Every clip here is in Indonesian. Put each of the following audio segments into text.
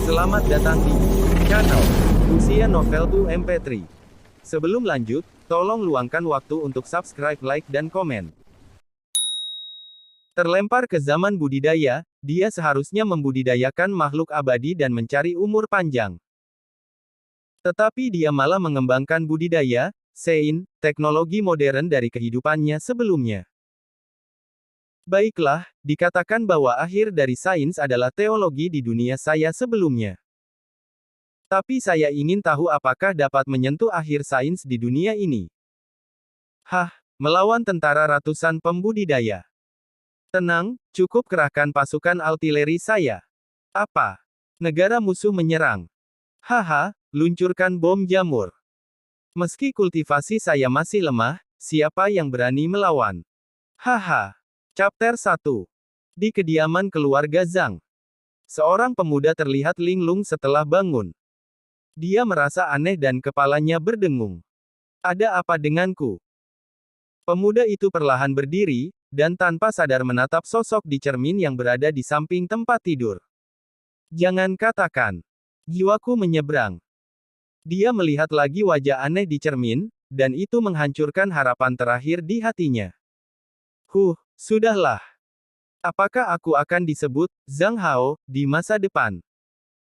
Selamat datang di channel Usia Novel 2 MP3. Sebelum lanjut, tolong luangkan waktu untuk subscribe, like, dan komen. Terlempar ke zaman budidaya, dia seharusnya membudidayakan makhluk abadi dan mencari umur panjang. Tetapi dia malah mengembangkan budidaya, teknologi modern dari kehidupannya sebelumnya. Baiklah, dikatakan bahwa akhir dari sains adalah teologi di dunia saya sebelumnya. Tapi saya ingin tahu apakah dapat menyentuh akhir sains di dunia ini. Hah, melawan tentara ratusan pembudidaya. Tenang, cukup kerahkan pasukan artileri saya. Apa? Negara musuh menyerang. Haha, luncurkan bom jamur. Meski kultivasi saya masih lemah, siapa yang berani melawan? Haha. Chapter 1. Di kediaman keluarga Zhang. Seorang pemuda terlihat linglung setelah bangun. Dia merasa aneh dan kepalanya berdengung. Ada apa denganku? Pemuda itu perlahan berdiri, dan tanpa sadar menatap sosok di cermin yang berada di samping tempat tidur. Jangan katakan. Jiwaku menyeberang. Dia melihat lagi wajah aneh di cermin, dan itu menghancurkan harapan terakhir di hatinya. Sudahlah. Apakah aku akan disebut Zhang Hao di masa depan?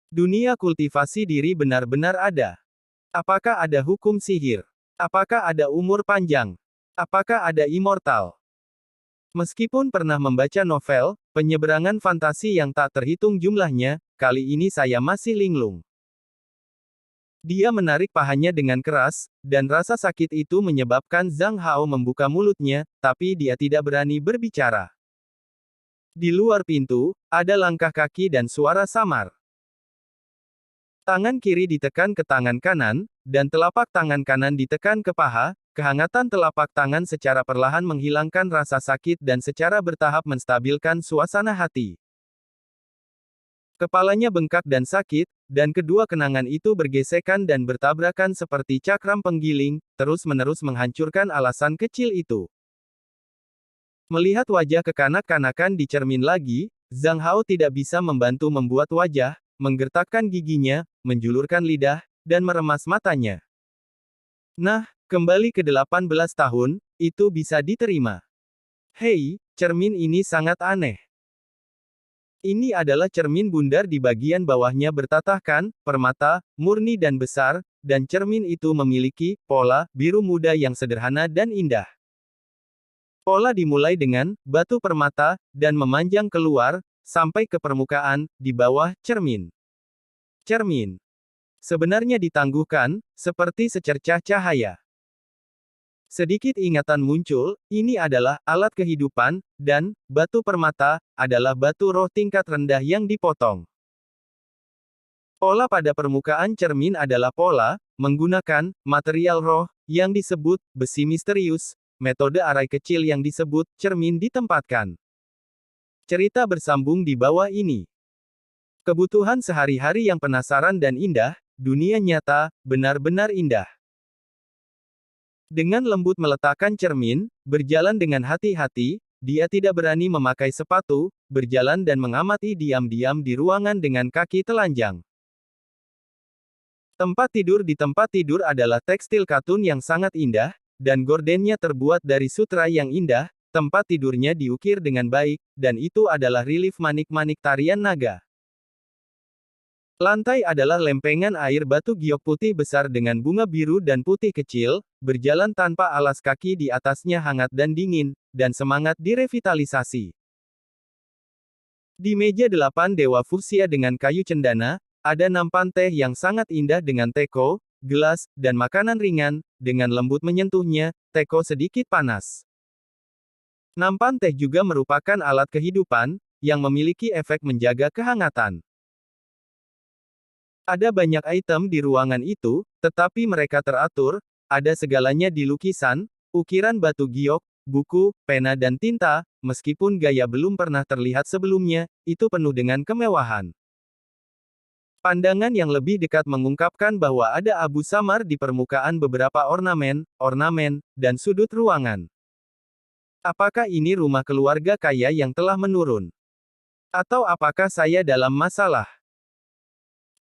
Dunia kultivasi diri benar-benar ada. Apakah ada hukum sihir? Apakah ada umur panjang? Apakah ada immortal? Meskipun pernah membaca novel, penyeberangan fantasi yang tak terhitung jumlahnya, kali ini saya masih linglung. Dia menarik pahanya dengan keras, dan rasa sakit itu menyebabkan Zhang Hao membuka mulutnya, tapi dia tidak berani berbicara. Di luar pintu, ada langkah kaki dan suara samar. Tangan kiri ditekan ke tangan kanan, dan telapak tangan kanan ditekan ke paha. Kehangatan telapak tangan secara perlahan menghilangkan rasa sakit dan secara bertahap menstabilkan suasana hati. Kepalanya bengkak dan sakit, dan kedua kenangan itu bergesekan dan bertabrakan seperti cakram penggiling, terus-menerus menghancurkan alasan kecil itu. Melihat wajah kekanak-kanakan di cermin lagi, Zhang Hao tidak bisa membantu membuat wajah, menggertakkan giginya, menjulurkan lidah, dan meremas matanya. Nah, kembali ke 18 tahun, itu bisa diterima. Hei, cermin ini sangat aneh. Ini adalah cermin bundar di bagian bawahnya bertatahkan, permata, murni dan besar, dan cermin itu memiliki pola biru muda yang sederhana dan indah. Pola dimulai dengan batu permata, dan memanjang keluar, sampai ke permukaan, di bawah cermin. Cermin sebenarnya ditangguhkan, seperti secercah cahaya. Sedikit ingatan muncul, ini adalah alat kehidupan, dan batu permata adalah batu roh tingkat rendah yang dipotong. Pola pada permukaan cermin adalah pola menggunakan material roh yang disebut besi misterius, metode arai kecil yang disebut cermin ditempatkan. Cerita bersambung di bawah ini. Kebutuhan sehari-hari yang penasaran dan indah, dunia nyata benar-benar indah. Dengan lembut meletakkan cermin, berjalan dengan hati-hati, dia tidak berani memakai sepatu, berjalan dan mengamati diam-diam di ruangan dengan kaki telanjang. Tempat tidur adalah tekstil katun yang sangat indah, dan gordennya terbuat dari sutra yang indah, tempat tidurnya diukir dengan baik, dan itu adalah relief manik-manik tarian naga. Lantai adalah lempengan air batu giok putih besar dengan bunga biru dan putih kecil, berjalan tanpa alas kaki di atasnya hangat dan dingin, dan semangat direvitalisasi. Di meja 8 dewa fuchsia dengan kayu cendana, ada nampan teh yang sangat indah dengan teko, gelas, dan makanan ringan, dengan lembut menyentuhnya, teko sedikit panas. Nampan teh juga merupakan alat kehidupan, yang memiliki efek menjaga kehangatan. Ada banyak item di ruangan itu, tetapi mereka teratur, ada segalanya di lukisan, ukiran batu giok, buku, pena dan tinta, meskipun gaya belum pernah terlihat sebelumnya, itu penuh dengan kemewahan. Pandangan yang lebih dekat mengungkapkan bahwa ada abu samar di permukaan beberapa ornamen, dan sudut ruangan. Apakah ini rumah keluarga kaya yang telah menurun? Atau apakah saya dalam masalah?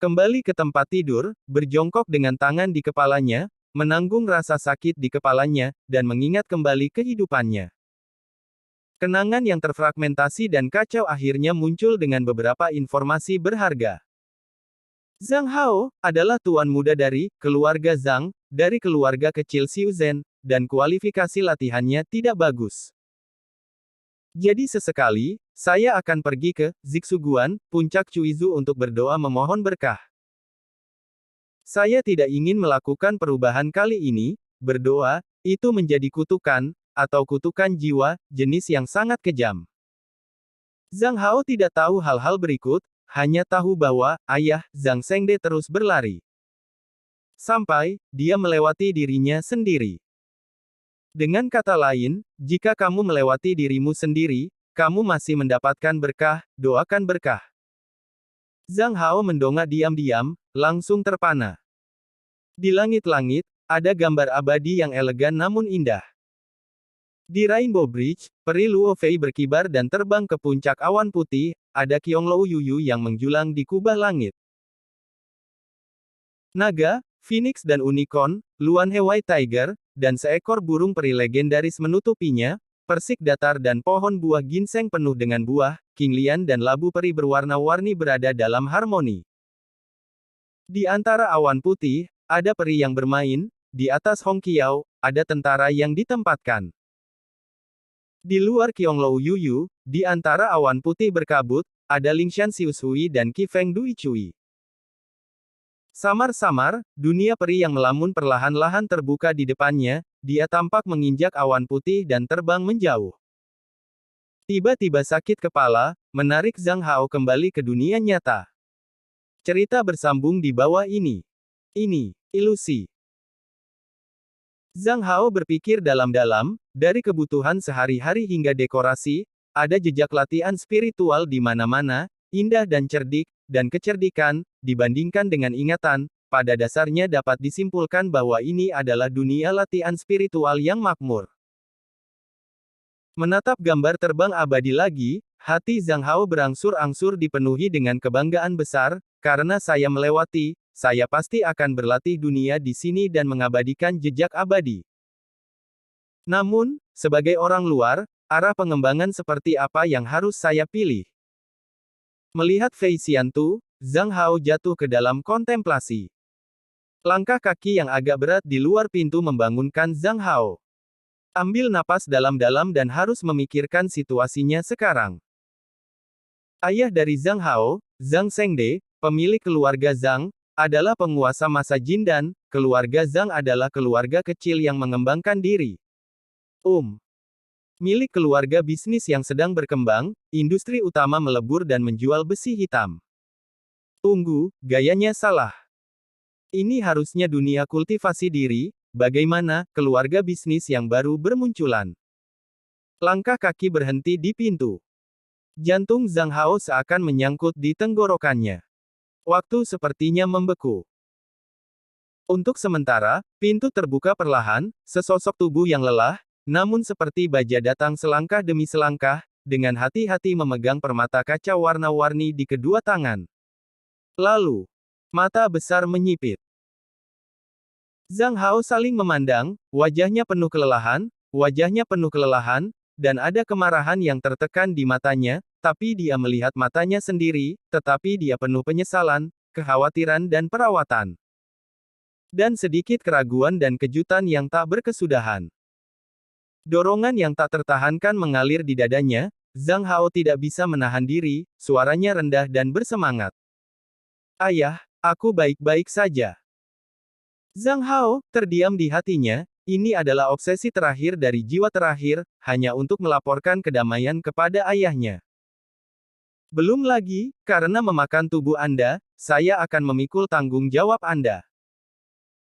Kembali ke tempat tidur, berjongkok dengan tangan di kepalanya, menanggung rasa sakit di kepalanya, dan mengingat kembali kehidupannya. Kenangan yang terfragmentasi dan kacau akhirnya muncul dengan beberapa informasi berharga. Zhang Hao adalah tuan muda dari keluarga Zhang, dari keluarga kecil Xiu Zhen, dan kualifikasi latihannya tidak bagus. Jadi sesekali, saya akan pergi ke Zixuguan, puncak Cuizu untuk berdoa memohon berkah. Saya tidak ingin melakukan perubahan kali ini, berdoa, itu menjadi kutukan, atau kutukan jiwa, jenis yang sangat kejam. Zhang Hao tidak tahu hal-hal berikut, hanya tahu bahwa, ayah, Zhang Zhengde terus berlari. Sampai, dia melewati dirinya sendiri. Dengan kata lain, jika kamu melewati dirimu sendiri, kamu masih mendapatkan berkah, doakan berkah. Zhang Hao mendongak diam-diam, langsung terpana. Di langit-langit, ada gambar abadi yang elegan namun indah. Di Rainbow Bridge, peri Luo Fei berkibar dan terbang ke puncak awan putih, ada Qianglou Yuyu yang menjulang di kubah langit. Naga, Phoenix dan Unicorn, Luan He White Tiger, dan seekor burung peri legendaris menutupinya, persik datar dan pohon buah ginseng penuh dengan buah, Qinglian dan labu peri berwarna-warni berada dalam harmoni. Di antara awan putih, ada peri yang bermain, di atas Hongqiao, ada tentara yang ditempatkan. Di luar Qianglou Yuyu, di antara awan putih berkabut, ada Lingshan Xiushui dan Qi Feng Dui Cui. Samar-samar, dunia peri yang melamun perlahan-lahan terbuka di depannya, dia tampak menginjak awan putih dan terbang menjauh. Tiba-tiba sakit kepala, menarik Zhang Hao kembali ke dunia nyata. Cerita bersambung di bawah ini. Ini, ilusi. Zhang Hao berpikir dalam-dalam, dari kebutuhan sehari-hari hingga dekorasi, ada jejak latihan spiritual di mana-mana, indah dan cerdik, dan kecerdikan, dibandingkan dengan ingatan, pada dasarnya dapat disimpulkan bahwa ini adalah dunia latihan spiritual yang makmur. Menatap gambar terbang abadi lagi, hati Zhang Hao berangsur-angsur dipenuhi dengan kebanggaan besar, karena saya melewati, saya pasti akan berlatih dunia di sini dan mengabadikan jejak abadi. Namun, sebagai orang luar, arah pengembangan seperti apa yang harus saya pilih? Melihat Fei Xiantu, Zhang Hao jatuh ke dalam kontemplasi. Langkah kaki yang agak berat di luar pintu membangunkan Zhang Hao. Ambil napas dalam-dalam dan harus memikirkan situasinya sekarang. Ayah dari Zhang Hao, Zhang Zhengde, pemilik keluarga Zhang, adalah penguasa masa Jin dan, keluarga Zhang adalah keluarga kecil yang mengembangkan diri. Milik keluarga bisnis yang sedang berkembang, industri utama melebur dan menjual besi hitam. Tunggu, gayanya salah. Ini harusnya dunia kultivasi diri, bagaimana, keluarga bisnis yang baru bermunculan. Langkah kaki berhenti di pintu. Jantung Zhang Hao seakan menyangkut di tenggorokannya. Waktu sepertinya membeku. Untuk sementara, pintu terbuka perlahan, sesosok tubuh yang lelah, namun seperti baja datang selangkah demi selangkah, dengan hati-hati memegang permata kaca warna-warni di kedua tangan. Lalu, mata besar menyipit. Zhang Hao saling memandang, wajahnya penuh kelelahan, dan ada kemarahan yang tertekan di matanya, tapi dia melihat matanya sendiri, tetapi dia penuh penyesalan, kekhawatiran dan perawatan. Dan sedikit keraguan dan kejutan yang tak berkesudahan. Dorongan yang tak tertahankan mengalir di dadanya, Zhang Hao tidak bisa menahan diri, suaranya rendah dan bersemangat. Ayah, aku baik-baik saja. Zhang Hao terdiam di hatinya, ini adalah obsesi terakhir dari jiwa terakhir, hanya untuk melaporkan kedamaian kepada ayahnya. Belum lagi, karena memakan tubuh Anda, saya akan memikul tanggung jawab Anda.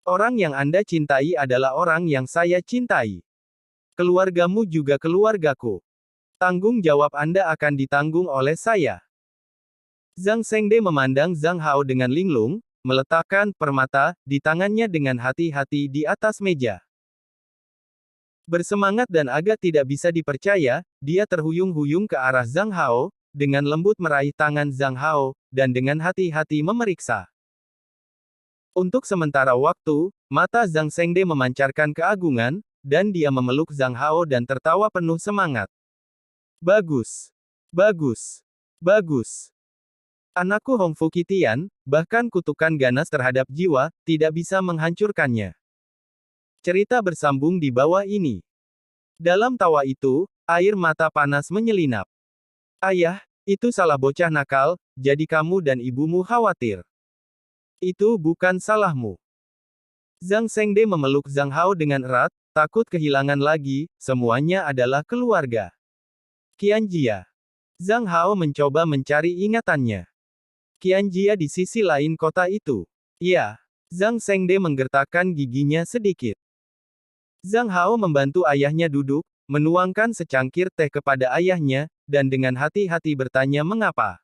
Orang yang Anda cintai adalah orang yang saya cintai. Keluargamu juga keluargaku. Tanggung jawab Anda akan ditanggung oleh saya. Zhang Zhengde memandang Zhang Hao dengan linglung, meletakkan permata di tangannya dengan hati-hati di atas meja. Bersemangat dan agak tidak bisa dipercaya, dia terhuyung-huyung ke arah Zhang Hao, dengan lembut meraih tangan Zhang Hao, dan dengan hati-hati memeriksa. Untuk sementara waktu, mata Zhang Shengde memancarkan keagungan, dan dia memeluk Zhang Hao dan tertawa penuh semangat. Bagus. Bagus. Bagus. Anakku Hongfu Kitian, bahkan kutukan ganas terhadap jiwa, tidak bisa menghancurkannya. Cerita bersambung di bawah ini. Dalam tawa itu, air mata panas menyelinap. Ayah, itu salah bocah nakal, jadi kamu dan ibumu khawatir. Itu bukan salahmu. Zhang Shengde memeluk Zhang Hao dengan erat, takut kehilangan lagi, semuanya adalah keluarga. Qianjia. Zhang Hao mencoba mencari ingatannya. Qianjia di sisi lain kota itu. Ya. Zhang Shengde menggertakkan giginya sedikit. Zhang Hao membantu ayahnya duduk, menuangkan secangkir teh kepada ayahnya, dan dengan hati-hati bertanya mengapa.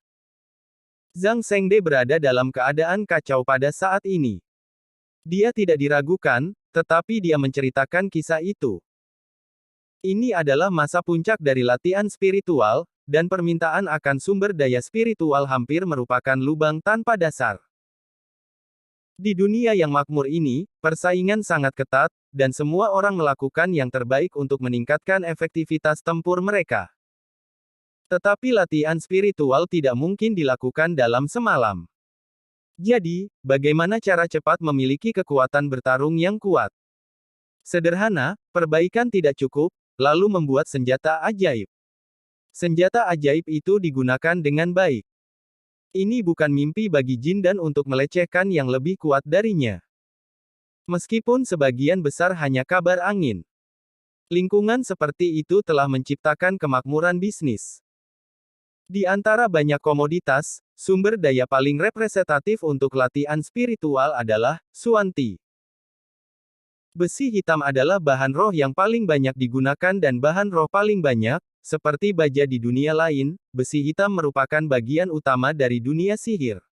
Zhang Shengde berada dalam keadaan kacau pada saat ini. Dia tidak diragukan, tetapi dia menceritakan kisah itu. Ini adalah masa puncak dari latihan spiritual, dan permintaan akan sumber daya spiritual hampir merupakan lubang tanpa dasar. Di dunia yang makmur ini, persaingan sangat ketat, dan semua orang melakukan yang terbaik untuk meningkatkan efektivitas tempur mereka. Tetapi latihan spiritual tidak mungkin dilakukan dalam semalam. Jadi, bagaimana cara cepat memiliki kekuatan bertarung yang kuat? Sederhana, perbaikan tidak cukup, lalu membuat senjata ajaib. Senjata ajaib itu digunakan dengan baik. Ini bukan mimpi bagi Jin Dan untuk melecehkan yang lebih kuat darinya. Meskipun sebagian besar hanya kabar angin. Lingkungan seperti itu telah menciptakan kemakmuran bisnis. Di antara banyak komoditas, sumber daya paling representatif untuk latihan spiritual adalah Xuanti. Besi hitam adalah bahan roh yang paling banyak digunakan dan bahan roh paling banyak, seperti baja di dunia lain, besi hitam merupakan bagian utama dari dunia sihir.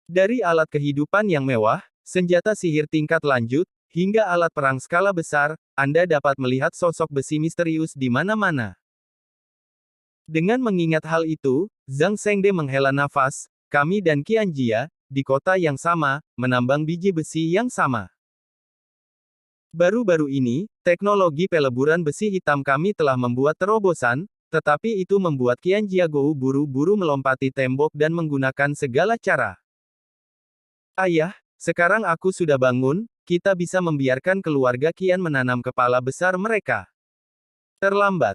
Dari alat kehidupan yang mewah, senjata sihir tingkat lanjut, hingga alat perang skala besar, Anda dapat melihat sosok besi misterius di mana-mana. Dengan mengingat hal itu, Zhang Shengde menghela nafas, kami dan Qianjia, di kota yang sama, menambang biji besi yang sama. Baru-baru ini, teknologi peleburan besi hitam kami telah membuat terobosan, tetapi itu membuat Qianjia Gou buru-buru melompati tembok dan menggunakan segala cara. Ayah, sekarang aku sudah bangun, kita bisa membiarkan keluarga Qian menanam kepala besar mereka. Terlambat.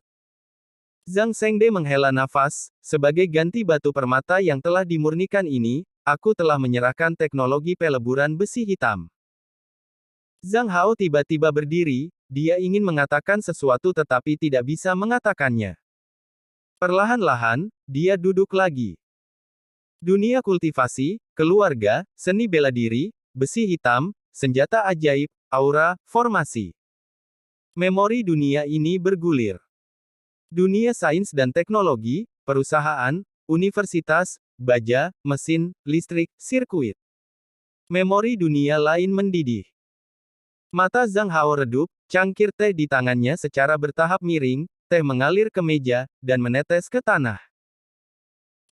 Zhang Shengde menghela nafas, sebagai ganti batu permata yang telah dimurnikan ini, aku telah menyerahkan teknologi peleburan besi hitam. Zhang Hao tiba-tiba berdiri, dia ingin mengatakan sesuatu tetapi tidak bisa mengatakannya. Perlahan-lahan, dia duduk lagi. Dunia kultivasi, keluarga, seni bela diri, besi hitam, senjata ajaib, aura, formasi. Memori dunia ini bergulir. Dunia sains dan teknologi, perusahaan, universitas, baja, mesin, listrik, sirkuit. Memori dunia lain mendidih. Mata Zhang Hao redup, cangkir teh di tangannya secara bertahap miring, teh mengalir ke meja, dan menetes ke tanah.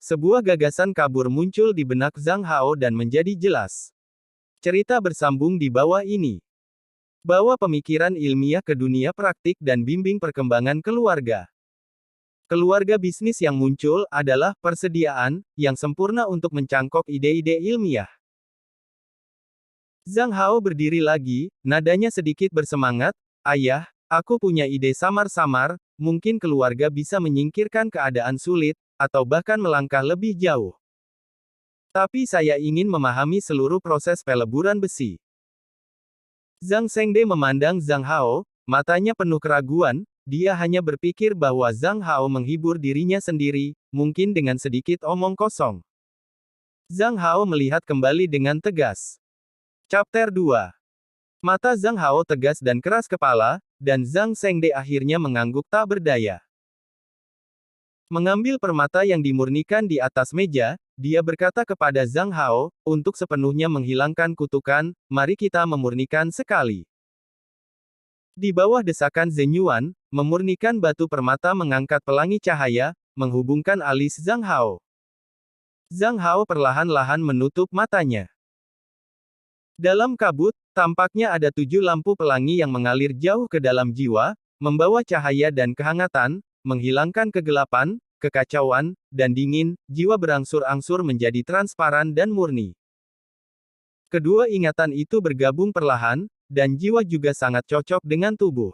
Sebuah gagasan kabur muncul di benak Zhang Hao dan menjadi jelas. Cerita bersambung di bawah ini. Bawa pemikiran ilmiah ke dunia praktik dan bimbing perkembangan keluarga. Keluarga bisnis yang muncul adalah persediaan yang sempurna untuk mencangkok ide-ide ilmiah. Zhang Hao berdiri lagi, nadanya sedikit bersemangat, ayah, aku punya ide samar-samar, mungkin keluarga bisa menyingkirkan keadaan sulit, atau bahkan melangkah lebih jauh. Tapi saya ingin memahami seluruh proses peleburan besi. Zhang Shengde memandang Zhang Hao, matanya penuh keraguan, dia hanya berpikir bahwa Zhang Hao menghibur dirinya sendiri, mungkin dengan sedikit omong kosong. Zhang Hao melihat kembali dengan tegas. Chapter 2. Mata Zhang Hao tegas dan keras kepala, dan Zhang Shengde akhirnya mengangguk tak berdaya. Mengambil permata yang dimurnikan di atas meja, dia berkata kepada Zhang Hao, untuk sepenuhnya menghilangkan kutukan, mari kita memurnikan sekali. Di bawah desakan Zhen Yuan, memurnikan batu permata mengangkat pelangi cahaya, menghubungkan alis Zhang Hao. Zhang Hao perlahan-lahan menutup matanya. Dalam kabut, tampaknya ada 7 lampu pelangi yang mengalir jauh ke dalam jiwa, membawa cahaya dan kehangatan, menghilangkan kegelapan, kekacauan, dan dingin. Jiwa berangsur-angsur menjadi transparan dan murni. Kedua ingatan itu bergabung perlahan, dan jiwa juga sangat cocok dengan tubuh.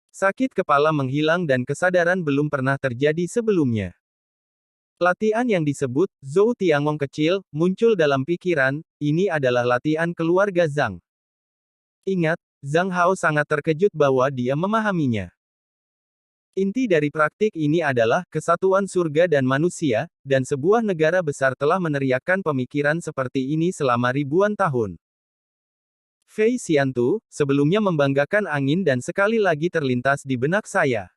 Sakit kepala menghilang dan kesadaran belum pernah terjadi sebelumnya. Latihan yang disebut Zhou Tiangong kecil muncul dalam pikiran. Ini adalah latihan keluarga Zhang. Ingat, Zhang Hao sangat terkejut bahwa dia memahaminya. Inti dari praktik ini adalah kesatuan surga dan manusia, dan sebuah negara besar telah meneriakkan pemikiran seperti ini selama ribuan tahun. Fei Xiantu, sebelumnya membanggakan angin dan sekali lagi terlintas di benak saya.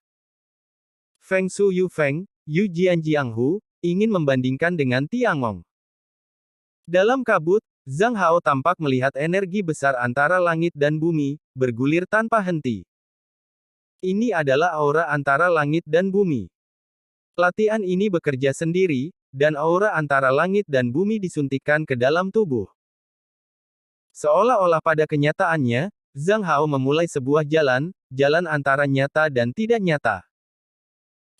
Feng Shu Yu Feng, Yu Jianjianghu, ingin membandingkan dengan Tiangong. Dalam kabut, Zhang Hao tampak melihat energi besar antara langit dan bumi, bergulir tanpa henti. Ini adalah aura antara langit dan bumi. Latihan ini bekerja sendiri, dan aura antara langit dan bumi disuntikkan ke dalam tubuh. Seolah-olah pada kenyataannya, Zhang Hao memulai sebuah jalan antara nyata dan tidak nyata.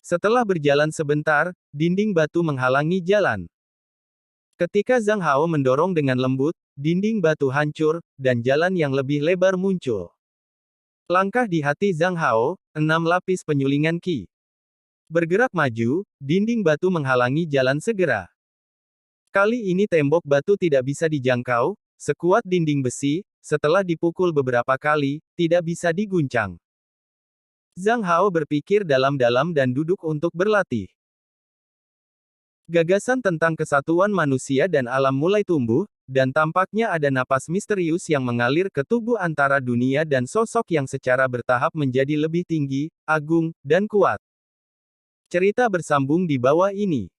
Setelah berjalan sebentar, dinding batu menghalangi jalan. Ketika Zhang Hao mendorong dengan lembut, dinding batu hancur, dan jalan yang lebih lebar muncul. Langkah di hati Zhang Hao, 6 lapis penyulingan Qi. Bergerak maju, dinding batu menghalangi jalan segera. Kali ini tembok batu tidak bisa dijangkau, sekuat dinding besi, setelah dipukul beberapa kali, tidak bisa diguncang. Zhang Hao berpikir dalam-dalam dan duduk untuk berlatih. Gagasan tentang kesatuan manusia dan alam mulai tumbuh, dan tampaknya ada napas misterius yang mengalir ke tubuh antara dunia dan sosok yang secara bertahap menjadi lebih tinggi, agung, dan kuat. Cerita bersambung di bawah ini.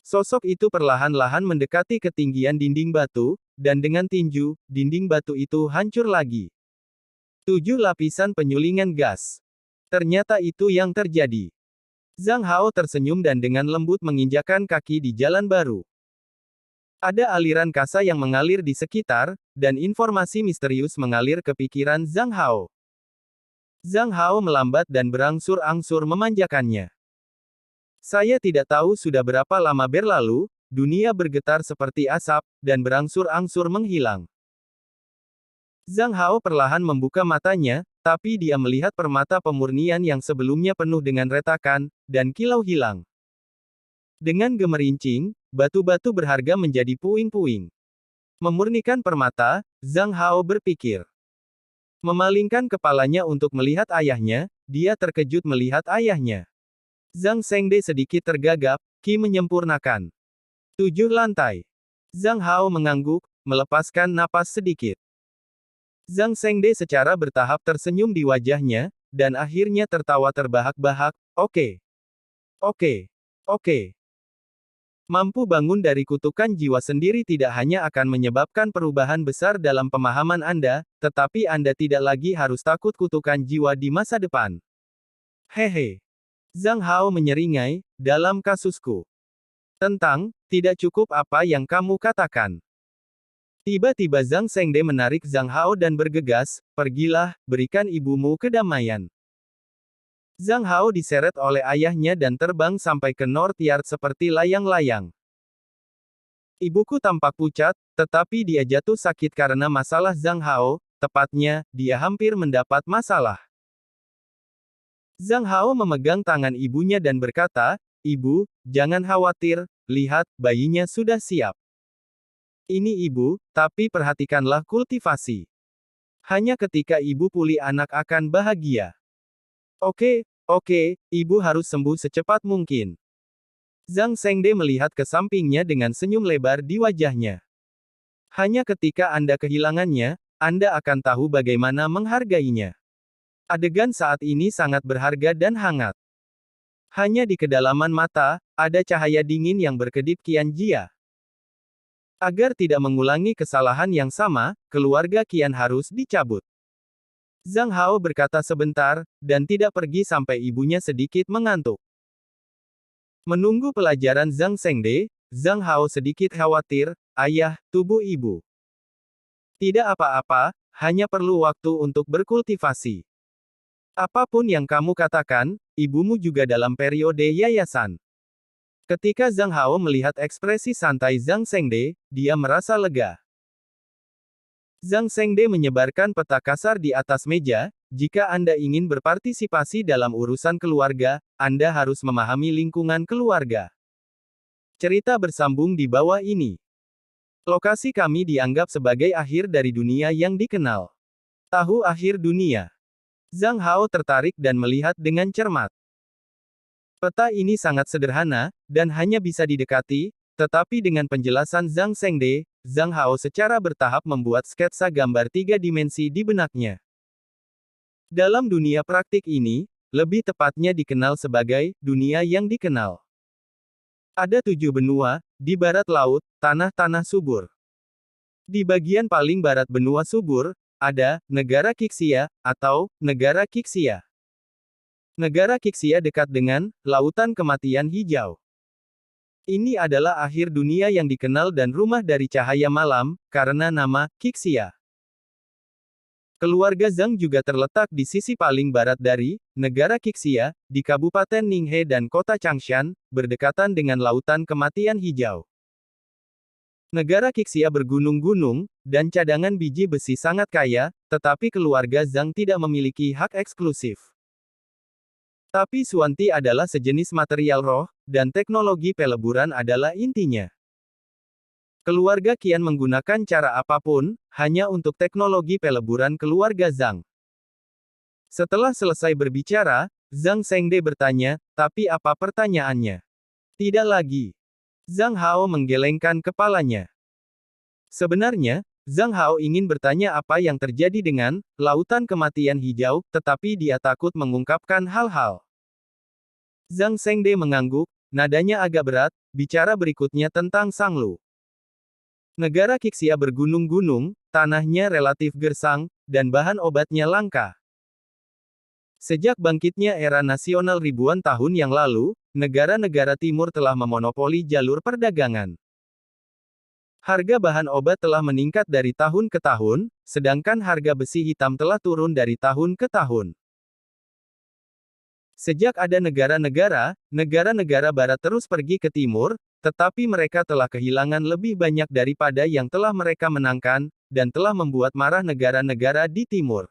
Sosok itu perlahan-lahan mendekati ketinggian dinding batu, dan dengan tinju, dinding batu itu hancur lagi. 7 lapisan penyulingan gas. Ternyata itu yang terjadi. Zhang Hao tersenyum dan dengan lembut menginjakan kaki di jalan baru. Ada aliran kasa yang mengalir di sekitar, dan informasi misterius mengalir ke pikiran Zhang Hao. Zhang Hao melambat dan berangsur-angsur memanjakannya. Saya tidak tahu sudah berapa lama berlalu, dunia bergetar seperti asap, dan berangsur-angsur menghilang. Zhang Hao perlahan membuka matanya, tapi dia melihat permata pemurnian yang sebelumnya penuh dengan retakan, dan kilau hilang. Dengan gemerincing, batu-batu berharga menjadi puing-puing. Memurnikan permata, Zhang Hao berpikir. Memalingkan kepalanya untuk melihat ayahnya, dia terkejut melihat ayahnya. Zhang Shengde sedikit tergagap, Qi menyempurnakan. 7 lantai. Zhang Hao mengangguk, melepaskan napas sedikit. Zhang Shengde secara bertahap tersenyum di wajahnya, dan akhirnya tertawa terbahak-bahak. Oke. Oke. Oke. Mampu bangun dari kutukan jiwa sendiri tidak hanya akan menyebabkan perubahan besar dalam pemahaman Anda, tetapi Anda tidak lagi harus takut kutukan jiwa di masa depan. Hehe. Zhang Hao menyeringai, dalam kasusku. Tidak cukup apa yang kamu katakan. Tiba-tiba Zhang Shengde menarik Zhang Hao dan bergegas, pergilah, berikan ibumu kedamaian. Zhang Hao diseret oleh ayahnya dan terbang sampai ke Northyard seperti layang-layang. Ibuku tampak pucat, tetapi dia jatuh sakit karena masalah Zhang Hao, tepatnya, dia hampir mendapat masalah. Zhang Hao memegang tangan ibunya dan berkata, Ibu, jangan khawatir, lihat, bayinya sudah siap. Ini ibu, tapi perhatikanlah kultivasi. Hanya ketika ibu pulih anak akan bahagia. Oke, ibu harus sembuh secepat mungkin. Zhang Shengde melihat ke sampingnya dengan senyum lebar di wajahnya. Hanya ketika Anda kehilangannya, Anda akan tahu bagaimana menghargainya. Adegan saat ini sangat berharga dan hangat. Hanya di kedalaman mata, ada cahaya dingin yang berkedip Qian Jia. Agar tidak mengulangi kesalahan yang sama, keluarga Qian harus dicabut. Zhang Hao berkata sebentar, dan tidak pergi sampai ibunya sedikit mengantuk. Menunggu pelajaran Zhang Shengde, Zhang Hao sedikit khawatir, ayah, tubuh ibu. Tidak apa-apa, hanya perlu waktu untuk berkultivasi. Apapun yang kamu katakan, ibumu juga dalam periode yayasan. Ketika Zhang Hao melihat ekspresi santai Zhang Zhengde, dia merasa lega. Zhang Zhengde menyebarkan peta kasar di atas meja. Jika Anda ingin berpartisipasi dalam urusan keluarga, Anda harus memahami lingkungan keluarga. Cerita bersambung di bawah ini. Lokasi kami dianggap sebagai akhir dari dunia yang dikenal. Tahu akhir dunia. Zhang Hao tertarik dan melihat dengan cermat. Peta ini sangat sederhana, dan hanya bisa didekati, tetapi dengan penjelasan Zhang Zhengde, Zhang Hao secara bertahap membuat sketsa gambar 3 dimensi di benaknya. Dalam dunia praktik ini, lebih tepatnya dikenal sebagai dunia yang dikenal. Ada 7 benua, di barat laut, tanah-tanah subur. Di bagian paling barat benua subur, ada negara Qixia, atau negara Qixia. Negara Qixia dekat dengan lautan kematian hijau. Ini adalah akhir dunia yang dikenal dan rumah dari cahaya malam, karena nama Qixia. Keluarga Zhang juga terletak di sisi paling barat dari negara Qixia, di Kabupaten Ninghe dan kota Changshan, berdekatan dengan lautan kematian hijau. Negara Qixia bergunung-gunung, dan cadangan biji besi sangat kaya, tetapi keluarga Zhang tidak memiliki hak eksklusif. Tapi Xuanti adalah sejenis material roh, dan teknologi peleburan adalah intinya. Keluarga Qian menggunakan cara apapun, hanya untuk teknologi peleburan keluarga Zhang. Setelah selesai berbicara, Zhang Zhengde bertanya, tapi apa pertanyaannya? Tidak lagi. Zhang Hao menggelengkan kepalanya. Sebenarnya, Zhang Hao ingin bertanya apa yang terjadi dengan lautan kematian hijau, tetapi dia takut mengungkapkan hal-hal. Zhang Zhengde mengangguk, nadanya agak berat, bicara berikutnya tentang Sanglu. Negara Qixia bergunung-gunung, tanahnya relatif gersang, dan bahan obatnya langka. Sejak bangkitnya era nasional ribuan tahun yang lalu, negara-negara timur telah memonopoli jalur perdagangan. Harga bahan obat telah meningkat dari tahun ke tahun, sedangkan harga besi hitam telah turun dari tahun ke tahun. Sejak ada negara-negara barat terus pergi ke timur, tetapi mereka telah kehilangan lebih banyak daripada yang telah mereka menangkan, dan telah membuat marah negara-negara di timur.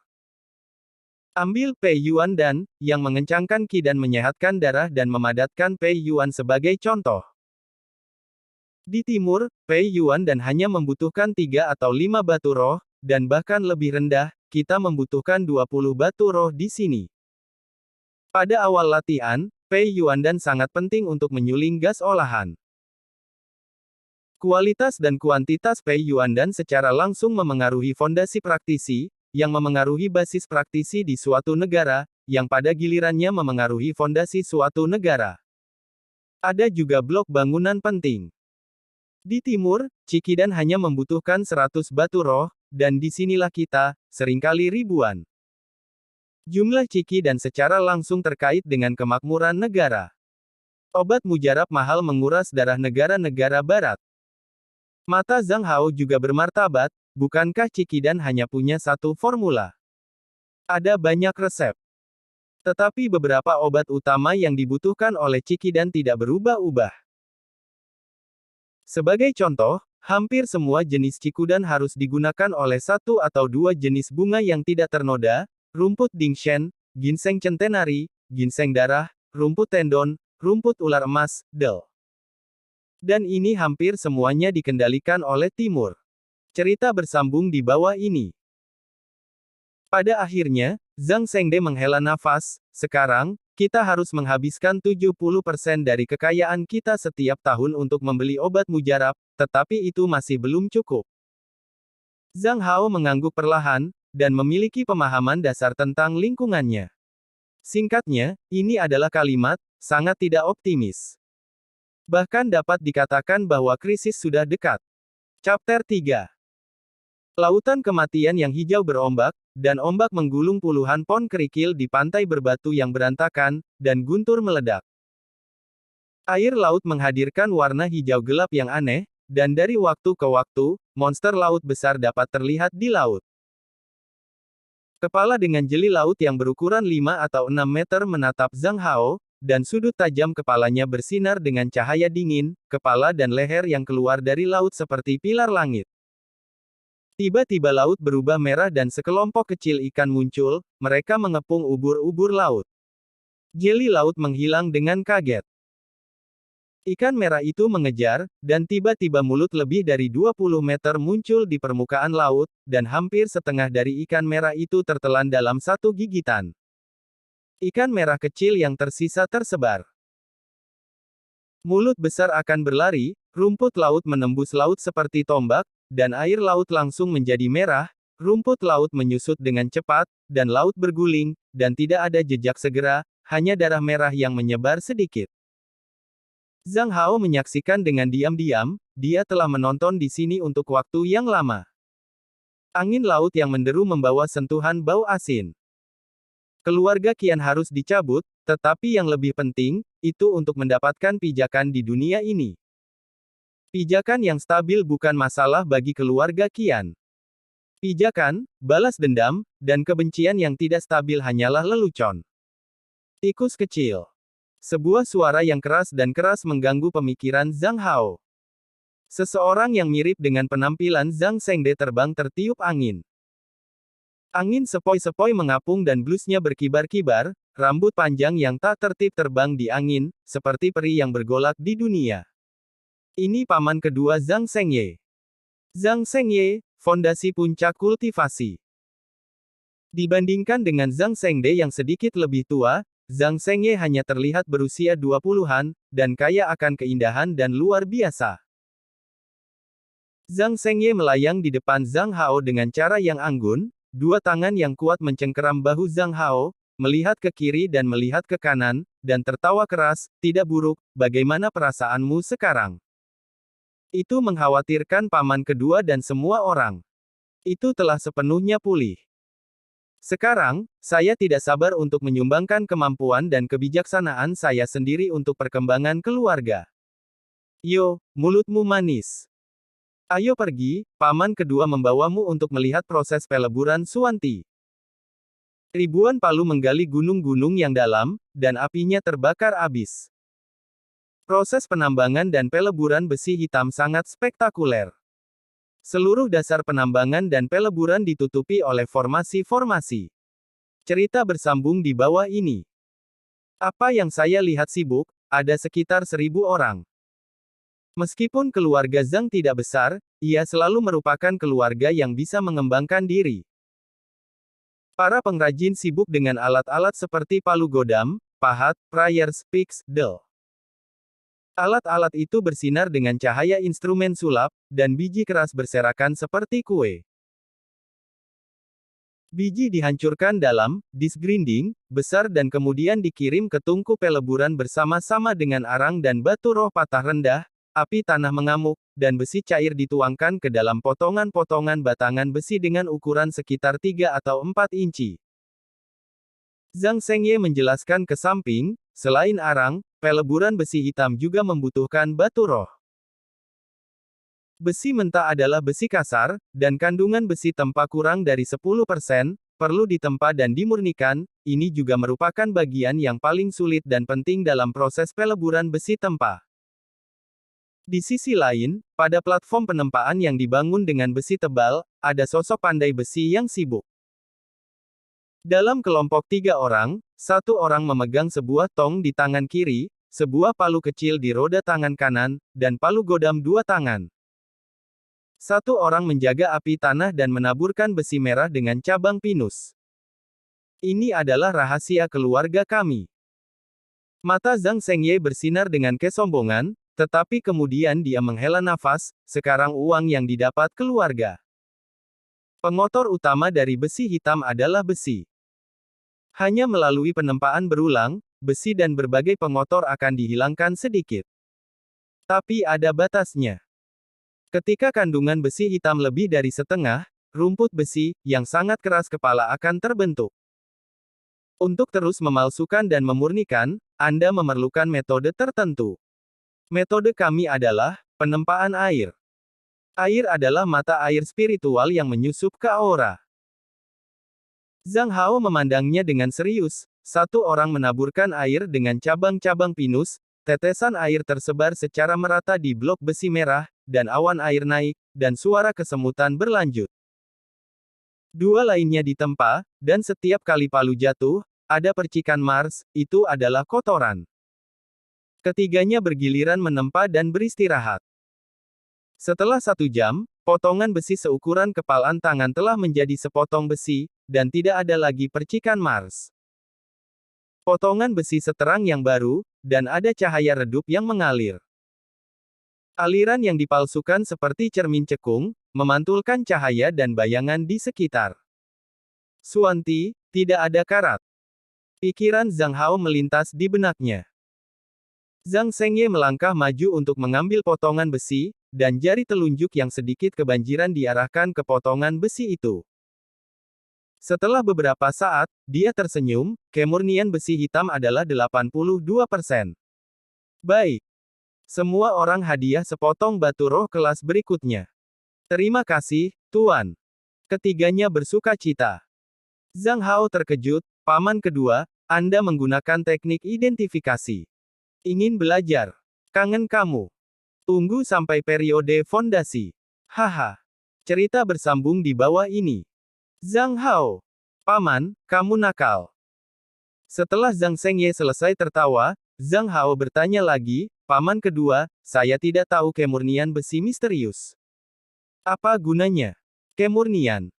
Ambil Pei Yuan dan, yang mengencangkan qi dan menyehatkan darah dan memadatkan Pei Yuan sebagai contoh. Di timur, Pei Yuan dan hanya membutuhkan 3 atau 5 batu roh, dan bahkan lebih rendah, kita membutuhkan 20 batu roh di sini. Pada awal latihan, Pei Yuan dan sangat penting untuk menyuling gas olahan. Kualitas dan kuantitas Pei Yuan dan secara langsung memengaruhi fondasi praktisi, yang memengaruhi basis praktisi di suatu negara, yang pada gilirannya memengaruhi fondasi suatu negara. Ada juga blok bangunan penting. Di timur, Cikidan hanya membutuhkan 100 batu roh, dan disinilah kita, seringkali ribuan. Jumlah Ciki dan secara langsung terkait dengan kemakmuran negara. Obat mujarab mahal menguras darah negara-negara barat. Mata Zhang Hao juga bermartabat, bukankah Cikidan hanya punya satu formula? Ada banyak resep. Tetapi beberapa obat utama yang dibutuhkan oleh Cikidan tidak berubah-ubah. Sebagai contoh, hampir semua jenis Cikudan harus digunakan oleh 1 atau 2 jenis bunga yang tidak ternoda, rumput Dingshen, ginseng centenari, ginseng darah, rumput tendon, rumput ular emas, del. Dan ini hampir semuanya dikendalikan oleh Timur. Cerita bersambung di bawah ini. Pada akhirnya, Zhang Zhengde menghela nafas, sekarang, kita harus menghabiskan 70% dari kekayaan kita setiap tahun untuk membeli obat mujarab, tetapi itu masih belum cukup. Zhang Hao mengangguk perlahan, dan memiliki pemahaman dasar tentang lingkungannya. Singkatnya, ini adalah kalimat, sangat tidak optimis. Bahkan dapat dikatakan bahwa krisis sudah dekat. Chapter 3. Lautan kematian yang hijau berombak, dan ombak menggulung puluhan pon kerikil di pantai berbatu yang berantakan, dan guntur meledak. Air laut menghadirkan warna hijau gelap yang aneh, dan dari waktu ke waktu, monster laut besar dapat terlihat di laut. Kepala dengan jeli laut yang berukuran 5 atau 6 meter menatap Zhang Hao, dan sudut tajam kepalanya bersinar dengan cahaya dingin, kepala dan leher yang keluar dari laut seperti pilar langit. Tiba-tiba laut berubah merah dan sekelompok kecil ikan muncul, mereka mengepung ubur-ubur laut. Jeli laut menghilang dengan kaget. Ikan merah itu mengejar, dan tiba-tiba mulut lebih dari 20 meter muncul di permukaan laut, dan hampir setengah dari ikan merah itu tertelan dalam satu gigitan. Ikan merah kecil yang tersisa tersebar. Mulut besar akan berlari, rumput laut menembus laut seperti tombak, dan air laut langsung menjadi merah, rumput laut menyusut dengan cepat, dan laut berguling, dan tidak ada jejak segera, hanya darah merah yang menyebar sedikit. Zhang Hao menyaksikan dengan diam-diam, dia telah menonton di sini untuk waktu yang lama. Angin laut yang menderu membawa sentuhan bau asin. Keluarga Qian harus dicabut, tetapi yang lebih penting, itu untuk mendapatkan pijakan di dunia ini. Pijakan yang stabil bukan masalah bagi keluarga Qian. Pijakan, balas dendam, dan kebencian yang tidak stabil hanyalah lelucon. Tikus kecil. Sebuah suara yang keras dan keras mengganggu pemikiran Zhang Hao. Seseorang yang mirip dengan penampilan Zhang Shengde terbang tertiup angin. Angin sepoi-sepoi mengapung dan blusnya berkibar-kibar, rambut panjang yang tak tertib terbang di angin, seperti peri yang bergolak di dunia. Ini paman kedua Zhang Shengye. Zhang Shengye, fondasi puncak kultivasi. Dibandingkan dengan Zhang Shengde yang sedikit lebih tua, Zhang Shengye hanya terlihat berusia 20-an, dan kaya akan keindahan dan luar biasa. Zhang Shengye melayang di depan Zhang Hao dengan cara yang anggun, dua tangan yang kuat mencengkeram bahu Zhang Hao, melihat ke kiri dan melihat ke kanan, dan tertawa keras, "Tidak buruk, bagaimana perasaanmu sekarang?" Itu mengkhawatirkan paman kedua dan semua orang. Itu telah sepenuhnya pulih. Sekarang, saya tidak sabar untuk menyumbangkan kemampuan dan kebijaksanaan saya sendiri untuk perkembangan keluarga. Yo, mulutmu manis. Ayo pergi, paman kedua membawamu untuk melihat proses peleburan Suanti. Ribuan palu menggali gunung-gunung yang dalam, dan apinya terbakar abis. Proses penambangan dan peleburan besi hitam sangat spektakuler. Seluruh dasar penambangan dan peleburan ditutupi oleh formasi-formasi. Cerita bersambung di bawah ini. Apa yang saya lihat sibuk, ada sekitar 1.000 orang. Meskipun keluarga Zhang tidak besar, ia selalu merupakan keluarga yang bisa mengembangkan diri. Para pengrajin sibuk dengan alat-alat seperti palu godam, pahat, pryers, picks, del. Alat-alat itu bersinar dengan cahaya instrumen sulap, dan biji keras berserakan seperti kue. Biji dihancurkan dalam disk grinding besar dan kemudian dikirim ke tungku peleburan bersama-sama dengan arang dan batu roh patah rendah, api tanah mengamuk, dan besi cair dituangkan ke dalam potongan-potongan batangan besi dengan ukuran sekitar 3 atau 4 inci. Zhang Shengye menjelaskan ke samping, selain arang, peleburan besi hitam juga membutuhkan batu roh. Besi mentah adalah besi kasar, dan kandungan besi tempa kurang dari 10%, perlu ditempa dan dimurnikan, ini juga merupakan bagian yang paling sulit dan penting dalam proses peleburan besi tempa. Di sisi lain, pada platform penempaan yang dibangun dengan besi tebal, ada sosok pandai besi yang sibuk. Dalam kelompok 3 orang, satu orang memegang sebuah tong di tangan kiri, sebuah palu kecil di roda tangan kanan, dan palu godam 2 tangan. Satu orang menjaga api tanah dan menaburkan besi merah dengan cabang pinus. Ini adalah rahasia keluarga kami. Mata Zhang Shengye bersinar dengan kesombongan, tetapi kemudian dia menghela nafas, sekarang uang yang didapat keluarga. Pengotor utama dari besi hitam adalah besi. Hanya melalui penempaan berulang, besi dan berbagai pengotor akan dihilangkan sedikit. Tapi ada batasnya. Ketika kandungan besi hitam lebih dari setengah, rumput besi, yang sangat keras kepala akan terbentuk. Untuk terus memalsukan dan memurnikan, Anda memerlukan metode tertentu. Metode kami adalah penempaan air. Air adalah mata air spiritual yang menyusup ke aura. Zhang Hao memandangnya dengan serius. Satu orang menaburkan air dengan cabang-cabang pinus, tetesan air tersebar secara merata di blok besi merah, dan awan air naik, dan suara kesemutan berlanjut. Dua lainnya ditempa, dan setiap kali palu jatuh, ada percikan Mars, itu adalah kotoran. Ketiganya bergiliran menempa dan beristirahat. Setelah 1 jam, potongan besi seukuran kepalan tangan telah menjadi sepotong besi, dan tidak ada lagi percikan Mars. Potongan besi seterang yang baru, dan ada cahaya redup yang mengalir. Aliran yang dipalsukan seperti cermin cekung, memantulkan cahaya dan bayangan di sekitar. Suanti, tidak ada karat. Pikiran Zhang Hao melintas di benaknya. Zhang Zhengye melangkah maju untuk mengambil potongan besi, dan jari telunjuk yang sedikit kebanjiran diarahkan ke potongan besi itu. Setelah beberapa saat, dia tersenyum, kemurnian besi hitam adalah 82%. Baik. Semua orang hadiah sepotong batu roh kelas berikutnya. Terima kasih, Tuan. Ketiganya bersuka cita. Zhang Hao terkejut, paman kedua, Anda menggunakan teknik identifikasi. Ingin belajar. Kangen kamu. Tunggu sampai periode fondasi. Haha. Cerita bersambung di bawah ini. Zhang Hao. Paman, kamu nakal. Setelah Zhang Zhengye selesai tertawa, Zhang Hao bertanya lagi, paman kedua, saya tidak tahu kemurnian besi misterius. Apa gunanya? Kemurnian.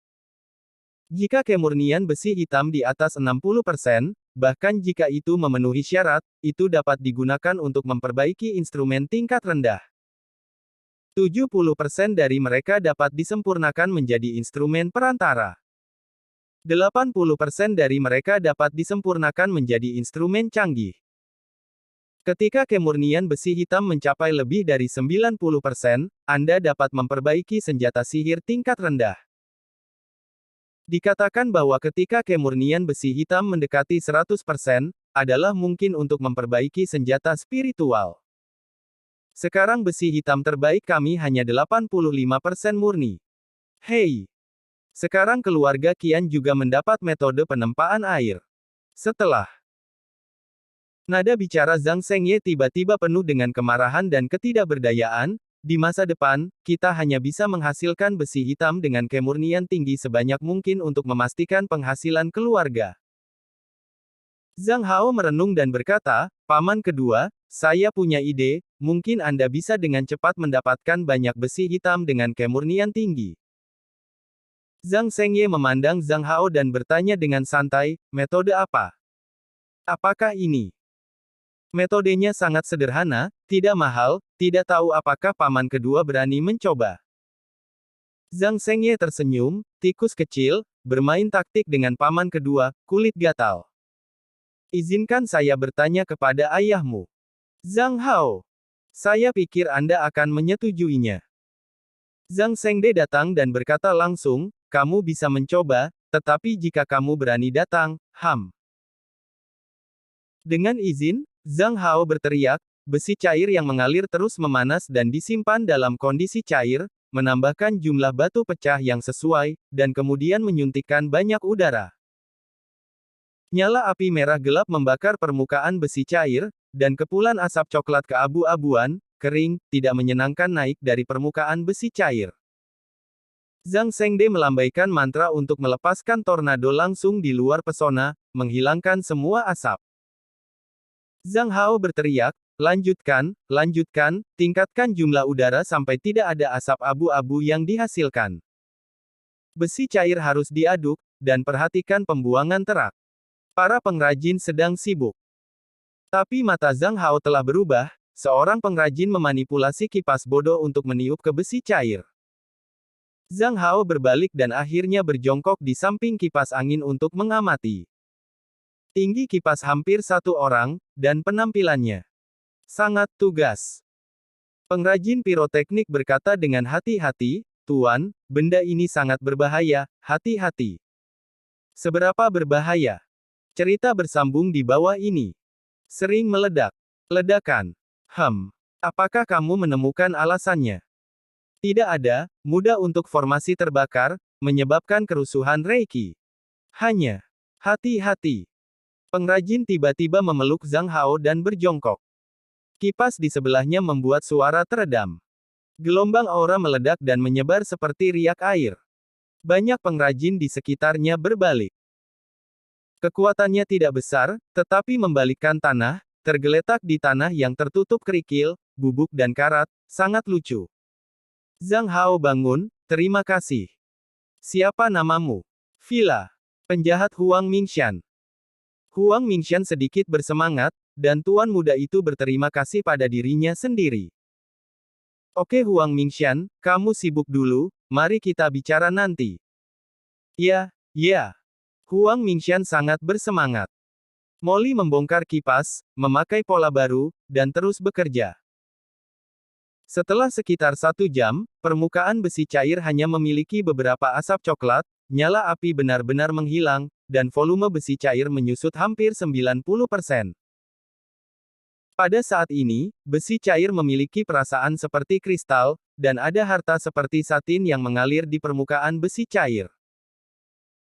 Jika kemurnian besi hitam di atas 60%, bahkan jika itu memenuhi syarat, itu dapat digunakan untuk memperbaiki instrumen tingkat rendah. 70% dari mereka dapat disempurnakan menjadi instrumen perantara. 80% dari mereka dapat disempurnakan menjadi instrumen canggih. Ketika kemurnian besi hitam mencapai lebih dari 90%, Anda dapat memperbaiki senjata sihir tingkat rendah. Dikatakan bahwa ketika kemurnian besi hitam mendekati 100%, adalah mungkin untuk memperbaiki senjata spiritual. Sekarang besi hitam terbaik kami hanya 85% murni. Hei! Sekarang keluarga Qian juga mendapat metode penempaan air. Setelah nada bicara Zhang Zhengye tiba-tiba penuh dengan kemarahan dan ketidakberdayaan, di masa depan, kita hanya bisa menghasilkan besi hitam dengan kemurnian tinggi sebanyak mungkin untuk memastikan penghasilan keluarga. Zhang Hao merenung dan berkata, paman kedua, saya punya ide, mungkin Anda bisa dengan cepat mendapatkan banyak besi hitam dengan kemurnian tinggi. Zhang Zhengye memandang Zhang Hao dan bertanya dengan santai, metode apa? Apakah ini? Metodenya sangat sederhana, tidak mahal, tidak tahu apakah paman kedua berani mencoba. Zhang Zhengye tersenyum, tikus kecil, bermain taktik dengan paman kedua, kulit gatal. Izinkan saya bertanya kepada ayahmu. Zhang Hao. Saya pikir Anda akan menyetujuinya. Zhang Zhengde datang dan berkata langsung, kamu bisa mencoba, tetapi jika kamu berani datang, Dengan izin, Zhang Hao berteriak, besi cair yang mengalir terus memanas dan disimpan dalam kondisi cair, menambahkan jumlah batu pecah yang sesuai, dan kemudian menyuntikkan banyak udara. Nyala api merah gelap membakar permukaan besi cair, dan kepulan asap coklat keabu-abuan, kering, tidak menyenangkan naik dari permukaan besi cair. Zhang Zhengde melambaikan mantra untuk melepaskan tornado langsung di luar pesona, menghilangkan semua asap. Zhang Hao berteriak, lanjutkan, lanjutkan, tingkatkan jumlah udara sampai tidak ada asap abu-abu yang dihasilkan. Besi cair harus diaduk, dan perhatikan pembuangan terak. Para pengrajin sedang sibuk. Tapi mata Zhang Hao telah berubah, seorang pengrajin memanipulasi kipas bodoh untuk meniup ke besi cair. Zhang Hao berbalik dan akhirnya berjongkok di samping kipas angin untuk mengamati. Tinggi kipas hampir 1 orang, dan penampilannya sangat tugas. Pengrajin piroteknik berkata dengan hati-hati, Tuan, benda ini sangat berbahaya, hati-hati. Seberapa berbahaya? Cerita bersambung di bawah ini. Sering meledak. Ledakan. Apakah kamu menemukan alasannya? Tidak ada, mudah untuk formasi terbakar, menyebabkan kerusuhan Reiki. Hanya, hati-hati. Pengrajin tiba-tiba memeluk Zhang Hao dan berjongkok. Kipas di sebelahnya membuat suara teredam. Gelombang aura meledak dan menyebar seperti riak air. Banyak pengrajin di sekitarnya berbalik. Kekuatannya tidak besar, tetapi membalikkan tanah, tergeletak di tanah yang tertutup kerikil, bubuk dan karat, sangat lucu. Zhang Hao bangun, terima kasih. Siapa namamu? Villa. Penjahat Huang Mingshan. Huang Mingshan sedikit bersemangat, dan tuan muda itu berterima kasih pada dirinya sendiri. Oke Huang Mingshan, kamu sibuk dulu, mari kita bicara nanti. Ya, ya. Huang Mingshan sangat bersemangat. Molly membongkar kipas, memakai pola baru, dan terus bekerja. Setelah sekitar 1 jam, permukaan besi cair hanya memiliki beberapa asap coklat, nyala api benar-benar menghilang, dan volume besi cair menyusut hampir 90%. Pada saat ini, besi cair memiliki perasaan seperti kristal, dan ada harta seperti satin yang mengalir di permukaan besi cair.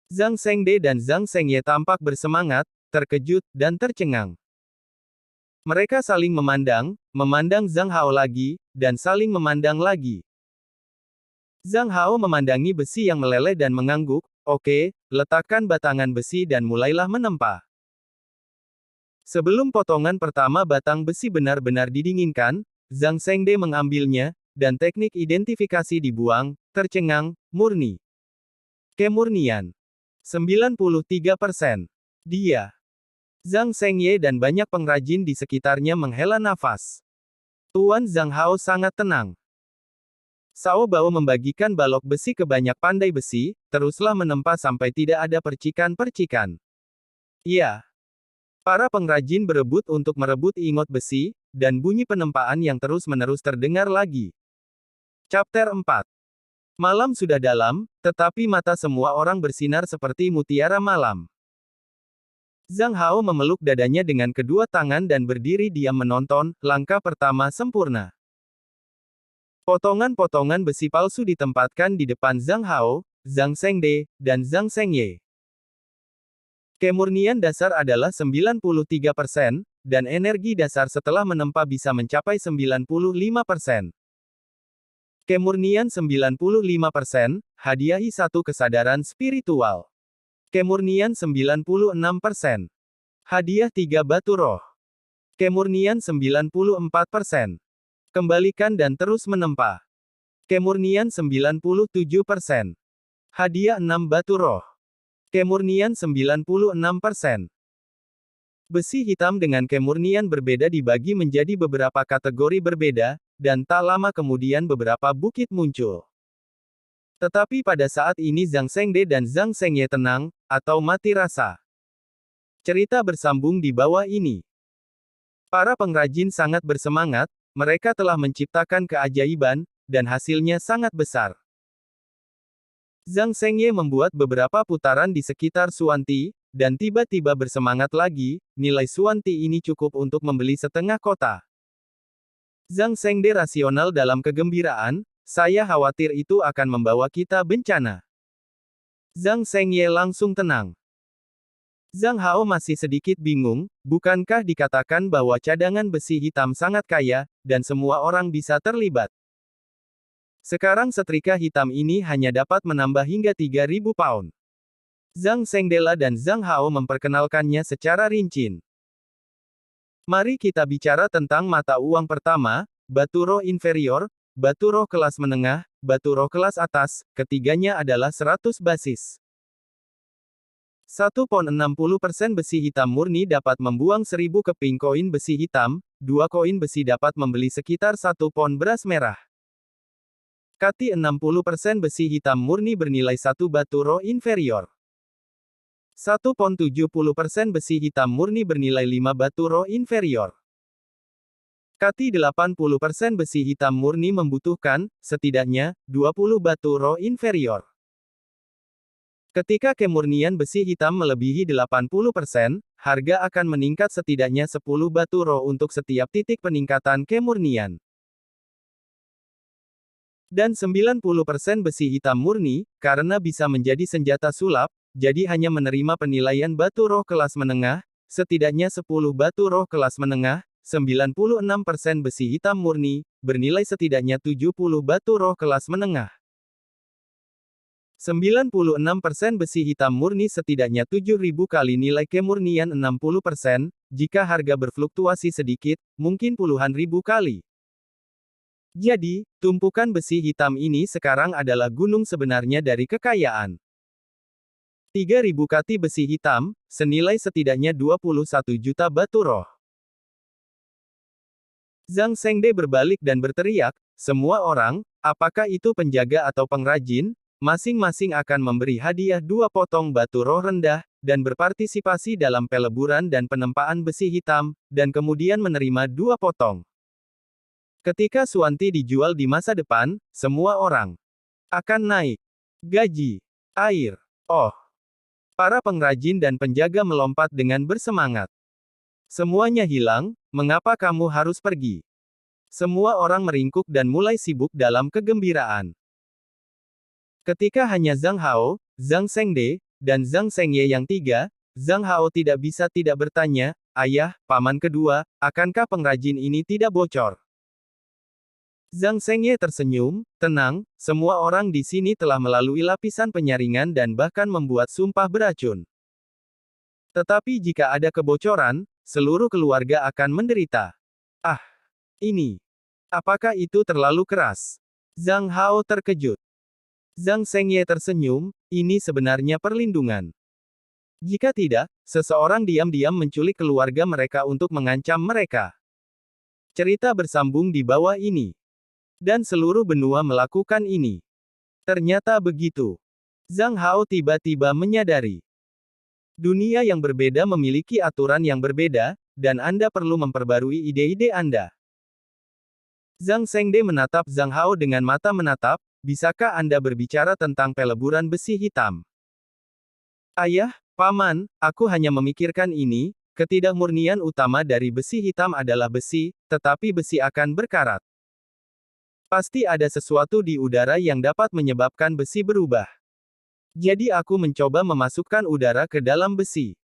Zhang Shengde dan Zhang Shengye tampak bersemangat, terkejut, dan tercengang. Mereka saling memandang Zhang Hao lagi, dan saling memandang lagi. Zhang Hao memandangi besi yang meleleh dan mengangguk, oke, letakkan batangan besi dan mulailah menempa. Sebelum potongan pertama batang besi benar-benar didinginkan, Zhang Shengde mengambilnya, dan teknik identifikasi dibuang, tercengang, murni. Kemurnian. 93%. Dia. Zhang Shengye dan banyak pengrajin di sekitarnya menghela nafas. Tuan Zhang Hao sangat tenang. Sao Bao membagikan balok besi ke banyak pandai besi, teruslah menempa sampai tidak ada percikan-percikan. Iya. Para pengrajin berebut untuk merebut ingot besi, dan bunyi penempaan yang terus-menerus terdengar lagi. Chapter 4. Malam sudah dalam, tetapi mata semua orang bersinar seperti mutiara malam. Zhang Hao memeluk dadanya dengan kedua tangan dan berdiri diam menonton, langkah pertama sempurna. Potongan-potongan besi palsu ditempatkan di depan Zhang Hao, Zhang Shengde, dan Zhang Shengye. Kemurnian dasar adalah 93%, dan energi dasar setelah menempa bisa mencapai 95%. Kemurnian 95%, hadiahi 1 kesadaran spiritual. Kemurnian 96%. Hadiah 3 batu roh. Kemurnian 94%. Kembalikan dan terus menempa. Kemurnian 97%. Hadiah 6 batu roh. Kemurnian 96%. Besi hitam dengan kemurnian berbeda dibagi menjadi beberapa kategori berbeda, dan tak lama kemudian beberapa bukit muncul. Tetapi pada saat ini Zhang Shengde dan Zhang Shengye tenang, atau mati rasa. Cerita bersambung di bawah ini. Para pengrajin sangat bersemangat, mereka telah menciptakan keajaiban, dan hasilnya sangat besar. Zhang Shengye membuat beberapa putaran di sekitar Suanti, dan tiba-tiba bersemangat lagi, nilai Suanti ini cukup untuk membeli setengah kota. Zhang Shengde rasional dalam kegembiraan, saya khawatir itu akan membawa kita bencana. Zhang Shengye langsung tenang. Zhang Hao masih sedikit bingung, bukankah dikatakan bahwa cadangan besi hitam sangat kaya, dan semua orang bisa terlibat. Sekarang setrika hitam ini hanya dapat menambah hingga 3.000 pound. Zhang Shengdela dan Zhang Hao memperkenalkannya secara rinci. Mari kita bicara tentang mata uang pertama, batu roh inferior, batu roh kelas menengah, batu roh kelas atas, ketiganya adalah 100 basis. 1,60% besi hitam murni dapat membuang 1000 keping koin besi hitam, 2 koin besi dapat membeli sekitar 1 pon beras merah. Kati 60% besi hitam murni bernilai 1 batu roh inferior. 1,70% besi hitam murni bernilai 5 batu roh inferior. Kati 80% besi hitam murni membutuhkan, setidaknya, 20 batu roh inferior. Ketika kemurnian besi hitam melebihi 80%, harga akan meningkat setidaknya 10 batu roh untuk setiap titik peningkatan kemurnian. Dan 90% besi hitam murni, karena bisa menjadi senjata sulap, jadi hanya menerima penilaian batu roh kelas menengah, setidaknya 10 batu roh kelas menengah, 96% besi hitam murni, bernilai setidaknya 70 batu roh kelas menengah. 96% besi hitam murni setidaknya 7.000 kali nilai kemurnian 60%, jika harga berfluktuasi sedikit, mungkin puluhan ribu kali. Jadi, tumpukan besi hitam ini sekarang adalah gunung sebenarnya dari kekayaan. 3.000 kati besi hitam, senilai setidaknya 21 juta batu roh. Zhang Zhengde berbalik dan berteriak, semua orang, apakah itu penjaga atau pengrajin, masing-masing akan memberi hadiah 2 potong batu roh rendah, dan berpartisipasi dalam peleburan dan penempaan besi hitam, dan kemudian menerima 2 potong. Ketika Suanti dijual di masa depan, semua orang akan naik gaji, air. Oh, para pengrajin dan penjaga melompat dengan bersemangat. Semuanya hilang, mengapa kamu harus pergi? Semua orang meringkuk dan mulai sibuk dalam kegembiraan. Ketika hanya Zhang Hao, Zhang Zhengde, dan Zhang Zhengye yang tiga, Zhang Hao tidak bisa tidak bertanya, ayah, paman kedua, akankah pengrajin ini tidak bocor? Zhang Zhengye tersenyum, tenang, semua orang di sini telah melalui lapisan penyaringan dan bahkan membuat sumpah beracun. Tetapi jika ada kebocoran, seluruh keluarga akan menderita. Ah, ini. Apakah itu terlalu keras? Zhang Hao terkejut. Zhang Zhengye tersenyum, ini sebenarnya perlindungan. Jika tidak, seseorang diam-diam menculik keluarga mereka untuk mengancam mereka. Cerita bersambung di bawah ini. Dan seluruh benua melakukan ini. Ternyata begitu. Zhang Hao tiba-tiba menyadari. Dunia yang berbeda memiliki aturan yang berbeda, dan Anda perlu memperbarui ide-ide Anda. Zhang Zhengde menatap Zhang Hao dengan mata menatap, bisakah Anda berbicara tentang peleburan besi hitam? Ayah, paman, aku hanya memikirkan ini, ketidakmurnian utama dari besi hitam adalah besi, tetapi besi akan berkarat. Pasti ada sesuatu di udara yang dapat menyebabkan besi berubah. Jadi aku mencoba memasukkan udara ke dalam besi.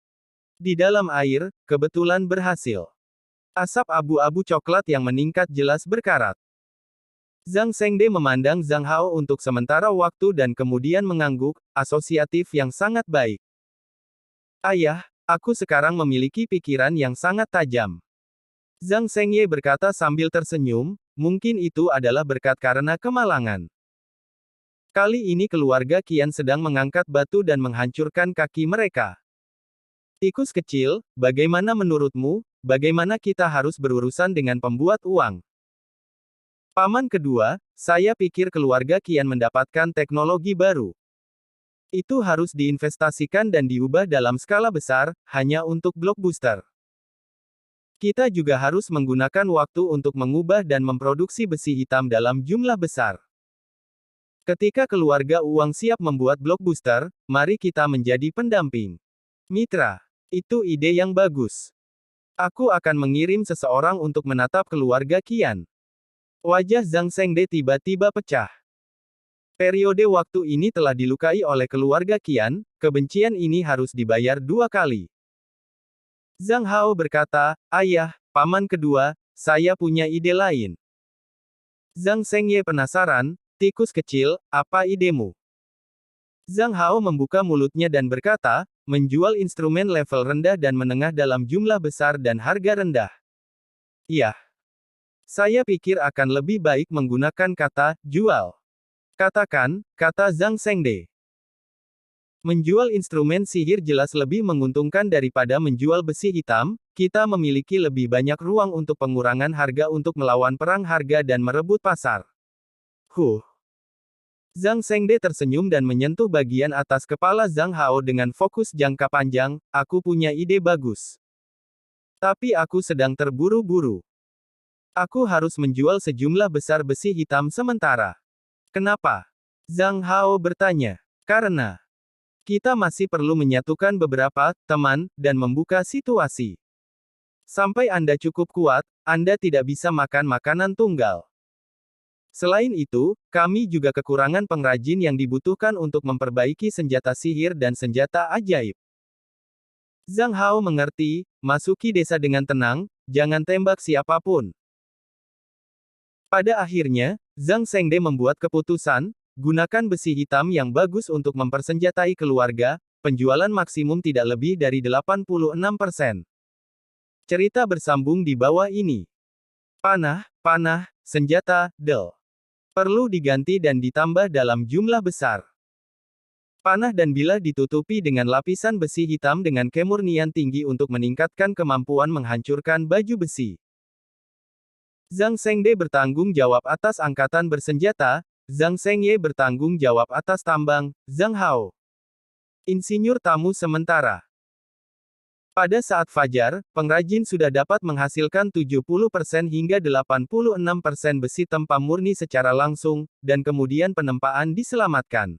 Di dalam air, kebetulan berhasil. Asap abu-abu coklat yang meningkat jelas berkarat. Zhang Zhengde memandang Zhang Hao untuk sementara waktu dan kemudian mengangguk, asosiatif yang sangat baik. Ayah, aku sekarang memiliki pikiran yang sangat tajam. Zhang Zhengye berkata sambil tersenyum, mungkin itu adalah berkat karena kemalangan. Kali ini keluarga Qian sedang mengangkat batu dan menghancurkan kaki mereka. Tikus kecil, bagaimana menurutmu, bagaimana kita harus berurusan dengan pembuat uang? Paman kedua, saya pikir keluarga Qian mendapatkan teknologi baru. Itu harus diinvestasikan dan diubah dalam skala besar, hanya untuk blockbuster. Kita juga harus menggunakan waktu untuk mengubah dan memproduksi besi hitam dalam jumlah besar. Ketika keluarga uang siap membuat blockbuster, mari kita menjadi pendamping. Mitra, itu ide yang bagus. Aku akan mengirim seseorang untuk menatap keluarga Qian. Wajah Zhang Zhengde tiba-tiba pecah. Periode waktu ini telah dilukai oleh keluarga Qian, kebencian ini harus dibayar 2 kali. Zhang Hao berkata, ayah, paman kedua, saya punya ide lain. Zhang Zhengye penasaran, tikus kecil, apa idemu? Zhang Hao membuka mulutnya dan berkata, menjual instrumen level rendah dan menengah dalam jumlah besar dan harga rendah. Iya. Saya pikir akan lebih baik menggunakan kata, jual. Katakan, kata Zhang Zhengde. Menjual instrumen sihir jelas lebih menguntungkan daripada menjual besi hitam, kita memiliki lebih banyak ruang untuk pengurangan harga untuk melawan perang harga dan merebut pasar. Zhang Zhengde tersenyum dan menyentuh bagian atas kepala Zhang Hao dengan fokus jangka panjang, aku punya ide bagus. Tapi aku sedang terburu-buru. Aku harus menjual sejumlah besar besi hitam sementara. Kenapa? Zhang Hao bertanya. Karena kita masih perlu menyatukan beberapa teman dan membuka situasi. Sampai Anda cukup kuat, Anda tidak bisa makan makanan tunggal. Selain itu, kami juga kekurangan pengrajin yang dibutuhkan untuk memperbaiki senjata sihir dan senjata ajaib. Zhang Hao mengerti, masuki desa dengan tenang, jangan tembak siapapun. Pada akhirnya, Zhang Shengde membuat keputusan, gunakan besi hitam yang bagus untuk mempersenjatai keluarga, penjualan maksimum tidak lebih dari 86%. Cerita bersambung di bawah ini. Panah, senjata, del. Perlu diganti dan ditambah dalam jumlah besar. Panah dan bilah ditutupi dengan lapisan besi hitam dengan kemurnian tinggi untuk meningkatkan kemampuan menghancurkan baju besi. Zhang Shengde bertanggung jawab atas angkatan bersenjata, Zhang Shengye bertanggung jawab atas tambang, Zhang Hao. Insinyur tamu sementara. Pada saat fajar, pengrajin sudah dapat menghasilkan 70% hingga 86% besi tempa murni secara langsung, dan kemudian penempaan diselamatkan.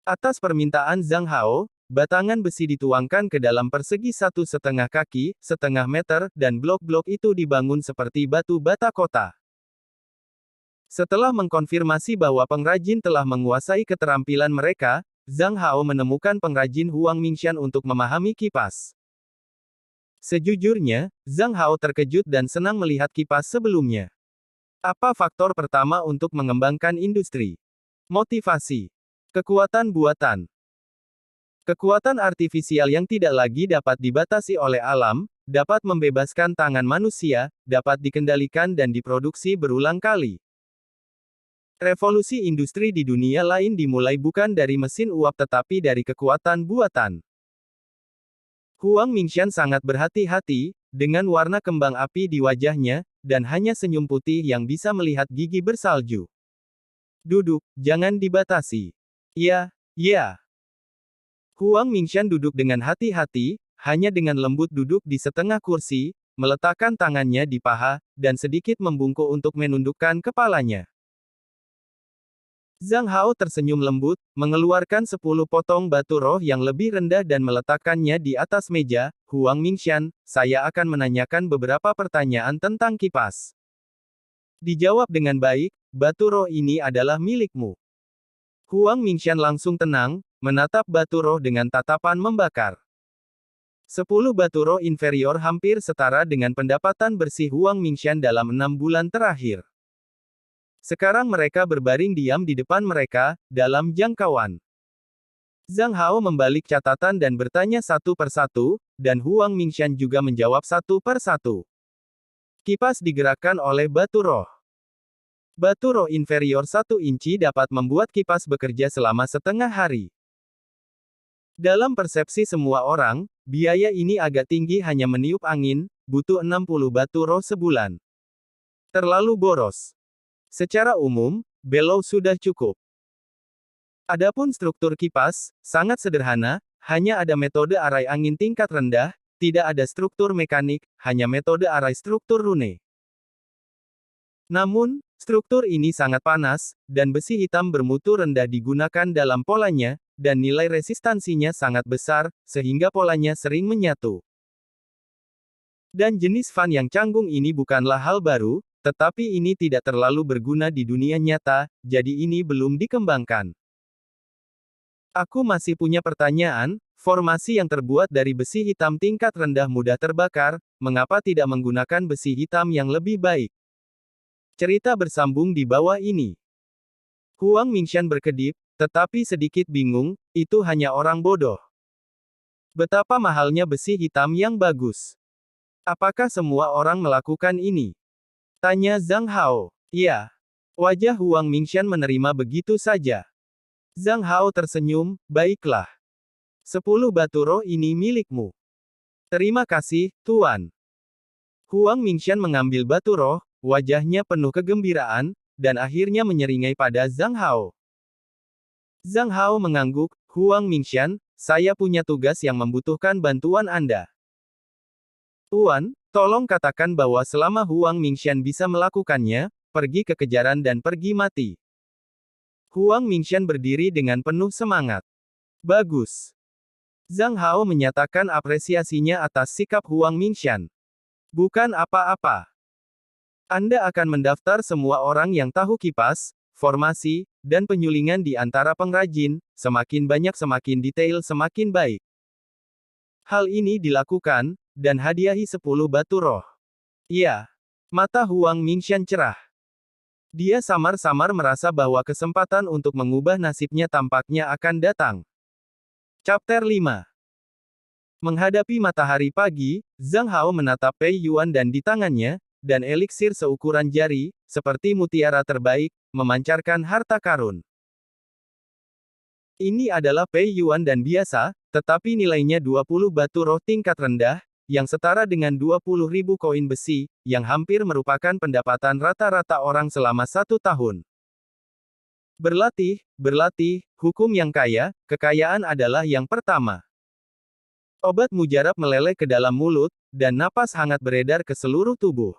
Atas permintaan Zhang Hao, batangan besi dituangkan ke dalam persegi 1,5 kaki, setengah meter, dan blok-blok itu dibangun seperti batu bata kota. Setelah mengkonfirmasi bahwa pengrajin telah menguasai keterampilan mereka, Zhang Hao menemukan pengrajin Huang Mingshan untuk memahami kipas. Sejujurnya, Zhang Hao terkejut dan senang melihat kipas sebelumnya. Apa faktor pertama untuk mengembangkan industri? Motivasi. Kekuatan buatan. Kekuatan artifisial yang tidak lagi dapat dibatasi oleh alam, dapat membebaskan tangan manusia, dapat dikendalikan dan diproduksi berulang kali. Revolusi industri di dunia lain dimulai bukan dari mesin uap tetapi dari kekuatan buatan. Huang Mingshan sangat berhati-hati, dengan warna kembang api di wajahnya, dan hanya senyum putih yang bisa melihat gigi bersalju. Duduk, jangan dibatasi. Ya. Huang Mingshan duduk dengan hati-hati, hanya dengan lembut duduk di setengah kursi, meletakkan tangannya di paha, dan sedikit membungkuk untuk menundukkan kepalanya. Zhang Hao tersenyum lembut, mengeluarkan 10 potong batu roh yang lebih rendah dan meletakkannya di atas meja. Huang Mingshan, saya akan menanyakan beberapa pertanyaan tentang kipas. Dijawab dengan baik, batu roh ini adalah milikmu. Huang Mingshan langsung tenang, menatap batu roh dengan tatapan membakar. 10 batu roh inferior hampir setara dengan pendapatan bersih Huang Mingshan dalam 6 bulan terakhir. Sekarang mereka berbaring diam di depan mereka, dalam jangkauan. Zhang Hao membalik catatan dan bertanya satu persatu, dan Huang Mingshan juga menjawab satu persatu. Kipas digerakkan oleh batu roh. Batu roh inferior 1 inci dapat membuat kipas bekerja selama setengah hari. Dalam persepsi semua orang, biaya ini agak tinggi hanya meniup angin, butuh 60 batu roh sebulan. Terlalu boros. Secara umum, bellow sudah cukup. Adapun struktur kipas, sangat sederhana, hanya ada metode arai angin tingkat rendah, tidak ada struktur mekanik, hanya metode arai struktur rune. Namun, struktur ini sangat panas, dan besi hitam bermutu rendah digunakan dalam polanya, dan nilai resistansinya sangat besar, sehingga polanya sering menyatu. Dan jenis fan yang canggung ini bukanlah hal baru, tetapi ini tidak terlalu berguna di dunia nyata, jadi ini belum dikembangkan. Aku masih punya pertanyaan, formasi yang terbuat dari besi hitam tingkat rendah mudah terbakar, mengapa tidak menggunakan besi hitam yang lebih baik? Cerita bersambung di bawah ini. Huang Mingshan berkedip, tetapi sedikit bingung, itu hanya orang bodoh. Betapa mahalnya besi hitam yang bagus. Apakah semua orang melakukan ini? Tanya Zhang Hao. Ya. Wajah Huang Mingshan menerima begitu saja. Zhang Hao tersenyum, baiklah. 10 batu roh ini milikmu. Terima kasih, Tuan. Huang Mingshan mengambil batu roh, wajahnya penuh kegembiraan, dan akhirnya menyeringai pada Zhang Hao. Zhang Hao mengangguk, Huang Mingshan, saya punya tugas yang membutuhkan bantuan Anda. Tuan, tolong katakan bahwa selama Huang Mingshan bisa melakukannya, pergi ke kejaran dan pergi mati. Huang Mingshan berdiri dengan penuh semangat. Bagus. Zhang Hao menyatakan apresiasinya atas sikap Huang Mingshan. Bukan apa-apa. Anda akan mendaftar semua orang yang tahu kipas, formasi, dan penyulingan di antara pengrajin, semakin banyak semakin detail semakin baik. Hal ini dilakukan, dan hadiahi 10 batu roh. Iya. Mata Huang Mingxian cerah. Dia samar-samar merasa bahwa kesempatan untuk mengubah nasibnya tampaknya akan datang. Chapter 5. Menghadapi matahari pagi, Zhang Hao menatap Pei Yuan dan di tangannya, dan eliksir seukuran jari, seperti mutiara terbaik, memancarkan harta karun. Ini adalah Pei Yuan dan biasa, tetapi nilainya 20 batu roh tingkat rendah, yang setara dengan 20.000 koin besi, yang hampir merupakan pendapatan rata-rata orang selama 1 tahun. Berlatih, hukum yang kaya, kekayaan adalah yang pertama. Obat mujarab meleleh ke dalam mulut, dan napas hangat beredar ke seluruh tubuh.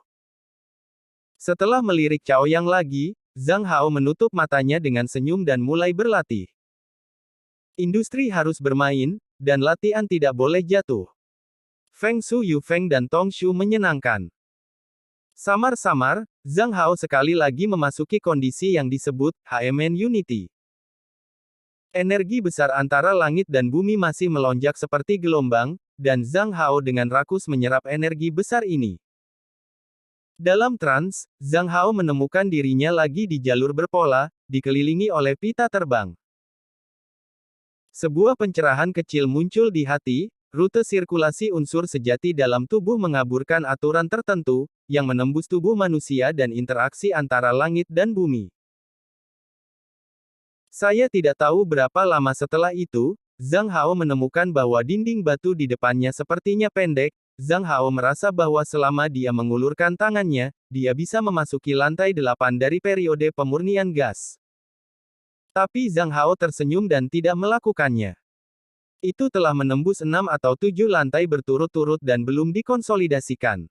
Setelah melirik Caoyang lagi, Zhang Hao menutup matanya dengan senyum dan mulai berlatih. Industri harus bermain, dan latihan tidak boleh jatuh. Feng Shu Yufeng dan Tong Shu menyenangkan. Samar-samar, Zhang Hao sekali lagi memasuki kondisi yang disebut HMN Unity. Energi besar antara langit dan bumi masih melonjak seperti gelombang, dan Zhang Hao dengan rakus menyerap energi besar ini. Dalam trans, Zhang Hao menemukan dirinya lagi di jalur berpola, dikelilingi oleh pita terbang. Sebuah pencerahan kecil muncul di hati, rute sirkulasi unsur sejati dalam tubuh mengaburkan aturan tertentu, yang menembus tubuh manusia dan interaksi antara langit dan bumi. Saya tidak tahu berapa lama setelah itu, Zhang Hao menemukan bahwa dinding batu di depannya sepertinya pendek. Zhang Hao merasa bahwa selama dia mengulurkan tangannya, dia bisa memasuki lantai 8 dari periode pemurnian gas. Tapi Zhang Hao tersenyum dan tidak melakukannya. Itu telah menembus 6 atau 7 lantai berturut-turut dan belum dikonsolidasikan.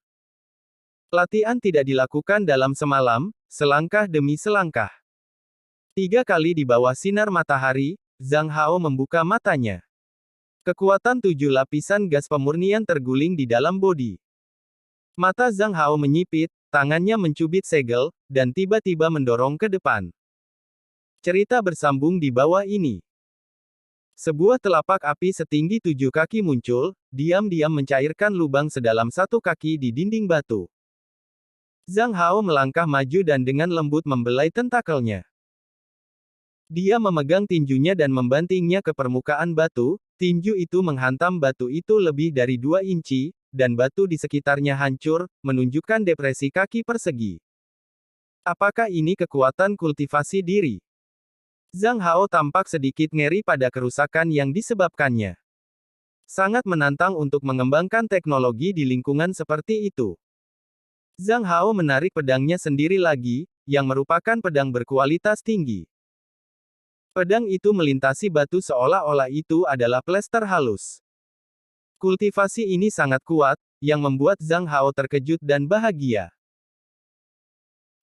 Latihan tidak dilakukan dalam semalam, selangkah demi selangkah. 3 kali di bawah sinar matahari, Zhang Hao membuka matanya. Kekuatan 7 lapisan gas pemurnian terguling di dalam bodi. Mata Zhang Hao menyipit, tangannya mencubit segel, dan tiba-tiba mendorong ke depan. Cerita bersambung di bawah ini. Sebuah telapak api setinggi 7 kaki muncul, diam-diam mencairkan lubang sedalam 1 kaki di dinding batu. Zhang Hao melangkah maju dan dengan lembut membelai tentakelnya. Dia memegang tinjunya dan membantingnya ke permukaan batu, tinju itu menghantam batu itu lebih dari 2 inci, dan batu di sekitarnya hancur, menunjukkan depresi kaki persegi. Apakah ini kekuatan kultivasi diri? Zhang Hao tampak sedikit ngeri pada kerusakan yang disebabkannya. Sangat menantang untuk mengembangkan teknologi di lingkungan seperti itu. Zhang Hao menarik pedangnya sendiri lagi, yang merupakan pedang berkualitas tinggi. Pedang itu melintasi batu seolah-olah itu adalah plester halus. Kultivasi ini sangat kuat, yang membuat Zhang Hao terkejut dan bahagia.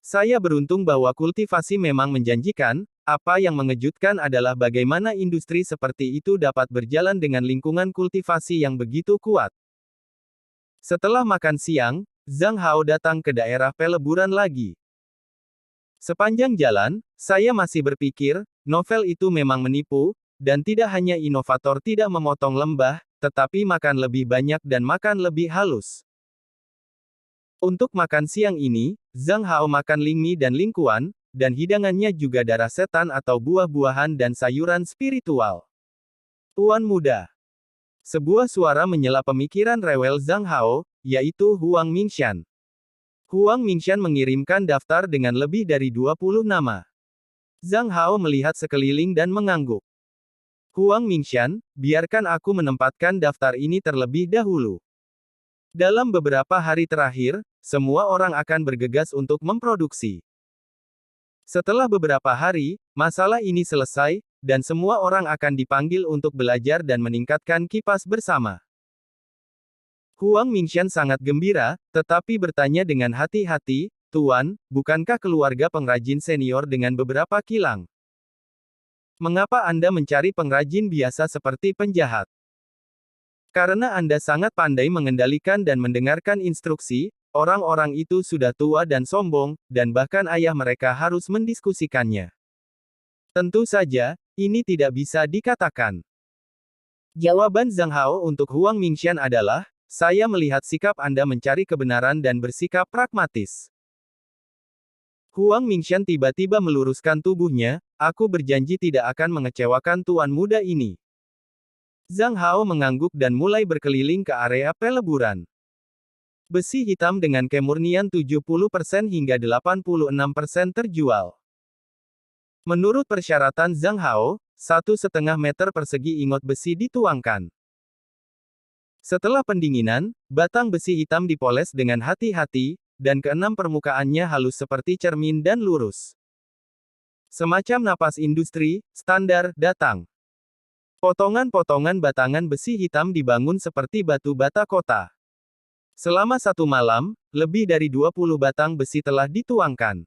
Saya beruntung bahwa kultivasi memang menjanjikan, apa yang mengejutkan adalah bagaimana industri seperti itu dapat berjalan dengan lingkungan kultivasi yang begitu kuat. Setelah makan siang, Zhang Hao datang ke daerah peleburan lagi. Sepanjang jalan, saya masih berpikir, novel itu memang menipu, dan tidak hanya inovator tidak memotong lembah, tetapi makan lebih banyak dan makan lebih halus. Untuk makan siang ini, Zhang Hao makan lingmi dan lingkuan, dan hidangannya juga darah setan atau buah-buahan dan sayuran spiritual. Tuan muda. Sebuah suara menyela pemikiran rewel Zhang Hao, yaitu Huang Mingxian. Huang Mingxian mengirimkan daftar dengan lebih dari 20 nama. Zhang Hao melihat sekeliling dan mengangguk. Huang Mingxian, biarkan aku menempatkan daftar ini terlebih dahulu. Dalam beberapa hari terakhir, semua orang akan bergegas untuk memproduksi. Setelah beberapa hari, masalah ini selesai, dan semua orang akan dipanggil untuk belajar dan meningkatkan kipas bersama. Huang Mingxian sangat gembira, tetapi bertanya dengan hati-hati, Tuan, bukankah keluarga pengrajin senior dengan beberapa kilang? Mengapa Anda mencari pengrajin biasa seperti penjahat? Karena Anda sangat pandai mengendalikan dan mendengarkan instruksi, Orang-orang itu sudah tua dan sombong, dan bahkan ayah mereka harus mendiskusikannya. Tentu saja, ini tidak bisa dikatakan. Jawaban Zhang Hao untuk Huang Mingxian adalah, saya melihat sikap Anda mencari kebenaran dan bersikap pragmatis. Huang Mingxian tiba-tiba meluruskan tubuhnya, aku berjanji tidak akan mengecewakan tuan muda ini. Zhang Hao mengangguk dan mulai berkeliling ke area peleburan. Besi hitam dengan kemurnian 70% hingga 86% terjual. Menurut persyaratan Zhang Hao, 1,5 meter persegi ingot besi dituangkan. Setelah pendinginan, batang besi hitam dipoles dengan hati-hati, dan keenam permukaannya halus seperti cermin dan lurus. Semacam napas industri, standar, datang. Potongan-potongan batangan besi hitam dibangun seperti batu bata kota. Selama 1 malam, lebih dari 20 batang besi telah dituangkan.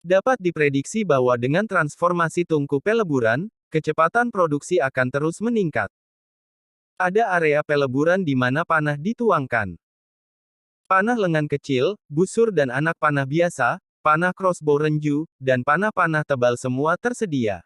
Dapat diprediksi bahwa dengan transformasi tungku peleburan, kecepatan produksi akan terus meningkat. Ada area peleburan di mana panah dituangkan. Panah lengan kecil, busur dan anak panah biasa, panah crossbow renju, dan panah-panah tebal semua tersedia.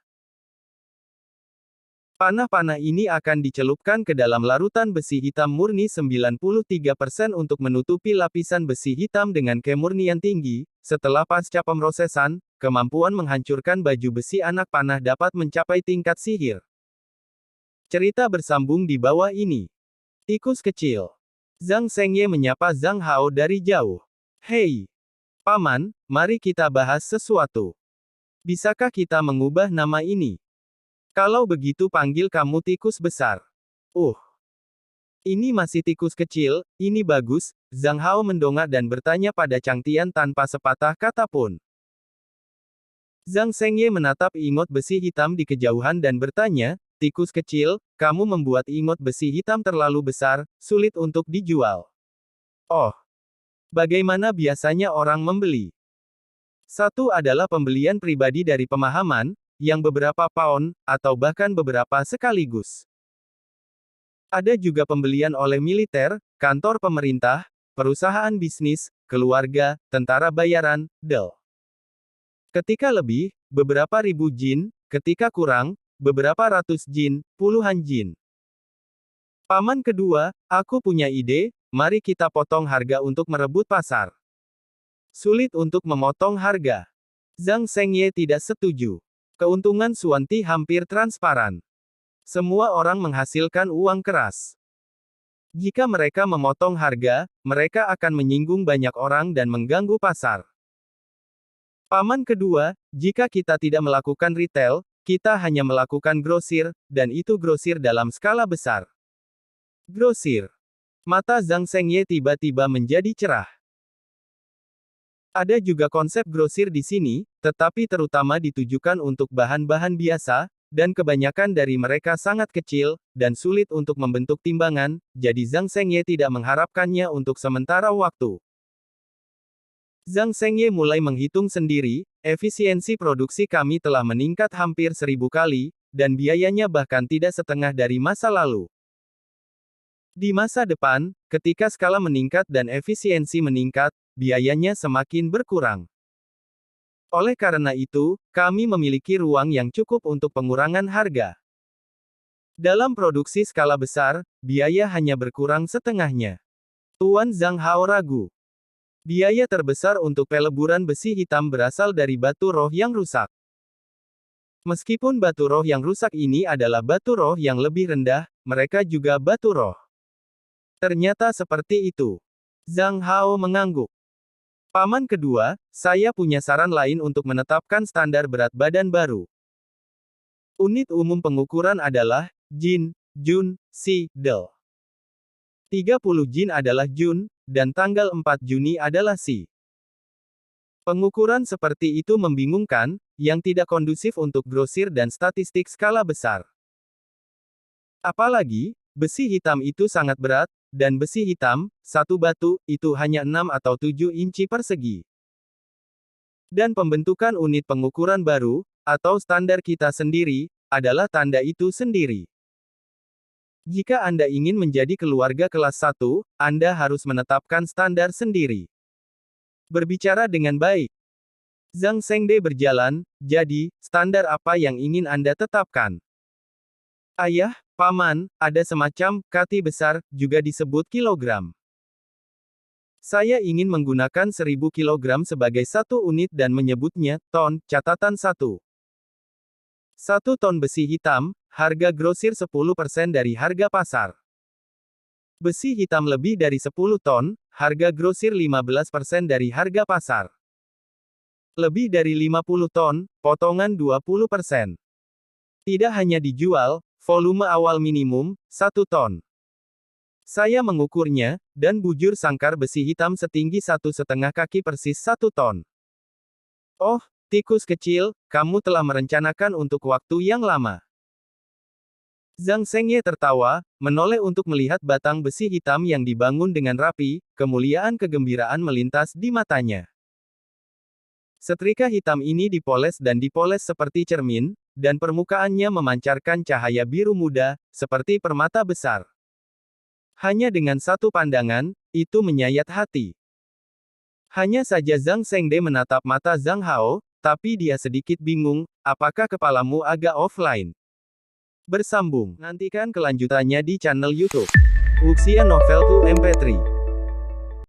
Panah-panah ini akan dicelupkan ke dalam larutan besi hitam murni 93% untuk menutupi lapisan besi hitam dengan kemurnian tinggi. Setelah pasca pemrosesan, kemampuan menghancurkan baju besi anak panah dapat mencapai tingkat sihir. Cerita bersambung di bawah ini. Tikus kecil. Zhang Shengye menyapa Zhang Hao dari jauh. Hei, Paman, mari kita bahas sesuatu. Bisakah kita mengubah nama ini? Kalau begitu panggil kamu tikus besar. Ini masih tikus kecil, ini bagus. Zhang Hao mendongak dan bertanya pada Chang Tian tanpa sepatah kata pun. Zhang Shengye menatap ingot besi hitam di kejauhan dan bertanya, tikus kecil, kamu membuat ingot besi hitam terlalu besar, sulit untuk dijual. Oh, bagaimana biasanya orang membeli? Satu adalah pembelian pribadi dari pemahaman, yang beberapa pound, atau bahkan beberapa sekaligus. Ada juga pembelian oleh militer, kantor pemerintah, perusahaan bisnis, keluarga, tentara bayaran, del. Ketika lebih, beberapa ribu jin, ketika kurang, beberapa ratus jin, puluhan jin. Paman kedua, aku punya ide, mari kita potong harga untuk merebut pasar. Sulit untuk memotong harga. Zhang Shengye tidak setuju. Keuntungan Suanti hampir transparan. Semua orang menghasilkan uang keras. Jika mereka memotong harga, mereka akan menyinggung banyak orang dan mengganggu pasar. Paman kedua, jika kita tidak melakukan retail, kita hanya melakukan grosir, dan itu grosir dalam skala besar. Grosir. Mata Zhang Shengye tiba-tiba menjadi cerah. Ada juga konsep grosir di sini, tetapi terutama ditujukan untuk bahan-bahan biasa, dan kebanyakan dari mereka sangat kecil, dan sulit untuk membentuk timbangan, jadi Zhang Shengye tidak mengharapkannya untuk sementara waktu. Zhang Shengye mulai menghitung sendiri, efisiensi produksi kami telah meningkat hampir 1000 kali, dan biayanya bahkan tidak setengah dari masa lalu. Di masa depan, ketika skala meningkat dan efisiensi meningkat, biayanya semakin berkurang. Oleh karena itu, kami memiliki ruang yang cukup untuk pengurangan harga. Dalam produksi skala besar, biaya hanya berkurang setengahnya. Tuan Zhang Hao ragu. Biaya terbesar untuk peleburan besi hitam berasal dari batu roh yang rusak. Meskipun batu roh yang rusak ini adalah batu roh yang lebih rendah, mereka juga batu roh. Ternyata seperti itu. Zhang Hao mengangguk. Paman kedua, saya punya saran lain untuk menetapkan standar berat badan baru. Unit umum pengukuran adalah jin, jun, si, del. 30 jin adalah jun, dan tanggal 4 Juni adalah si. Pengukuran seperti itu membingungkan, yang tidak kondusif untuk grosir dan statistik skala besar. Apalagi, besi hitam itu sangat berat, dan besi hitam, satu batu, itu hanya 6 atau 7 inci persegi. Dan pembentukan unit pengukuran baru, atau standar kita sendiri, adalah tanda itu sendiri. Jika Anda ingin menjadi keluarga kelas 1, Anda harus menetapkan standar sendiri. Berbicara dengan baik. Zhang Shengde berjalan, jadi, standar apa yang ingin Anda tetapkan? Ayah, paman, ada semacam kati besar, juga disebut kilogram. Saya ingin menggunakan 1000 kilogram sebagai satu unit dan menyebutnya ton. Catatan 1. 1 ton besi hitam, harga grosir 10% dari harga pasar. Besi hitam lebih dari 10 ton, harga grosir 15% dari harga pasar. Lebih dari 50 ton, potongan 20%. Tidak hanya dijual, volume awal minimum, 1 ton. Saya mengukurnya, dan bujur sangkar besi hitam setinggi 1,5 kaki persis 1 ton. Oh, tikus kecil, kamu telah merencanakan untuk waktu yang lama. Zhang Shengye tertawa, menoleh untuk melihat batang besi hitam yang dibangun dengan rapi, kemuliaan kegembiraan melintas di matanya. Setrika hitam ini dipoles dan dipoles seperti cermin, dan permukaannya memancarkan cahaya biru muda, seperti permata besar. Hanya dengan satu pandangan, itu menyayat hati. Hanya saja Zhang Shengde menatap mata Zhang Hao, tapi dia sedikit bingung, apakah kepalamu agak offline? Bersambung. Nantikan kelanjutannya di channel YouTube Wuxia Novel 2 MP3.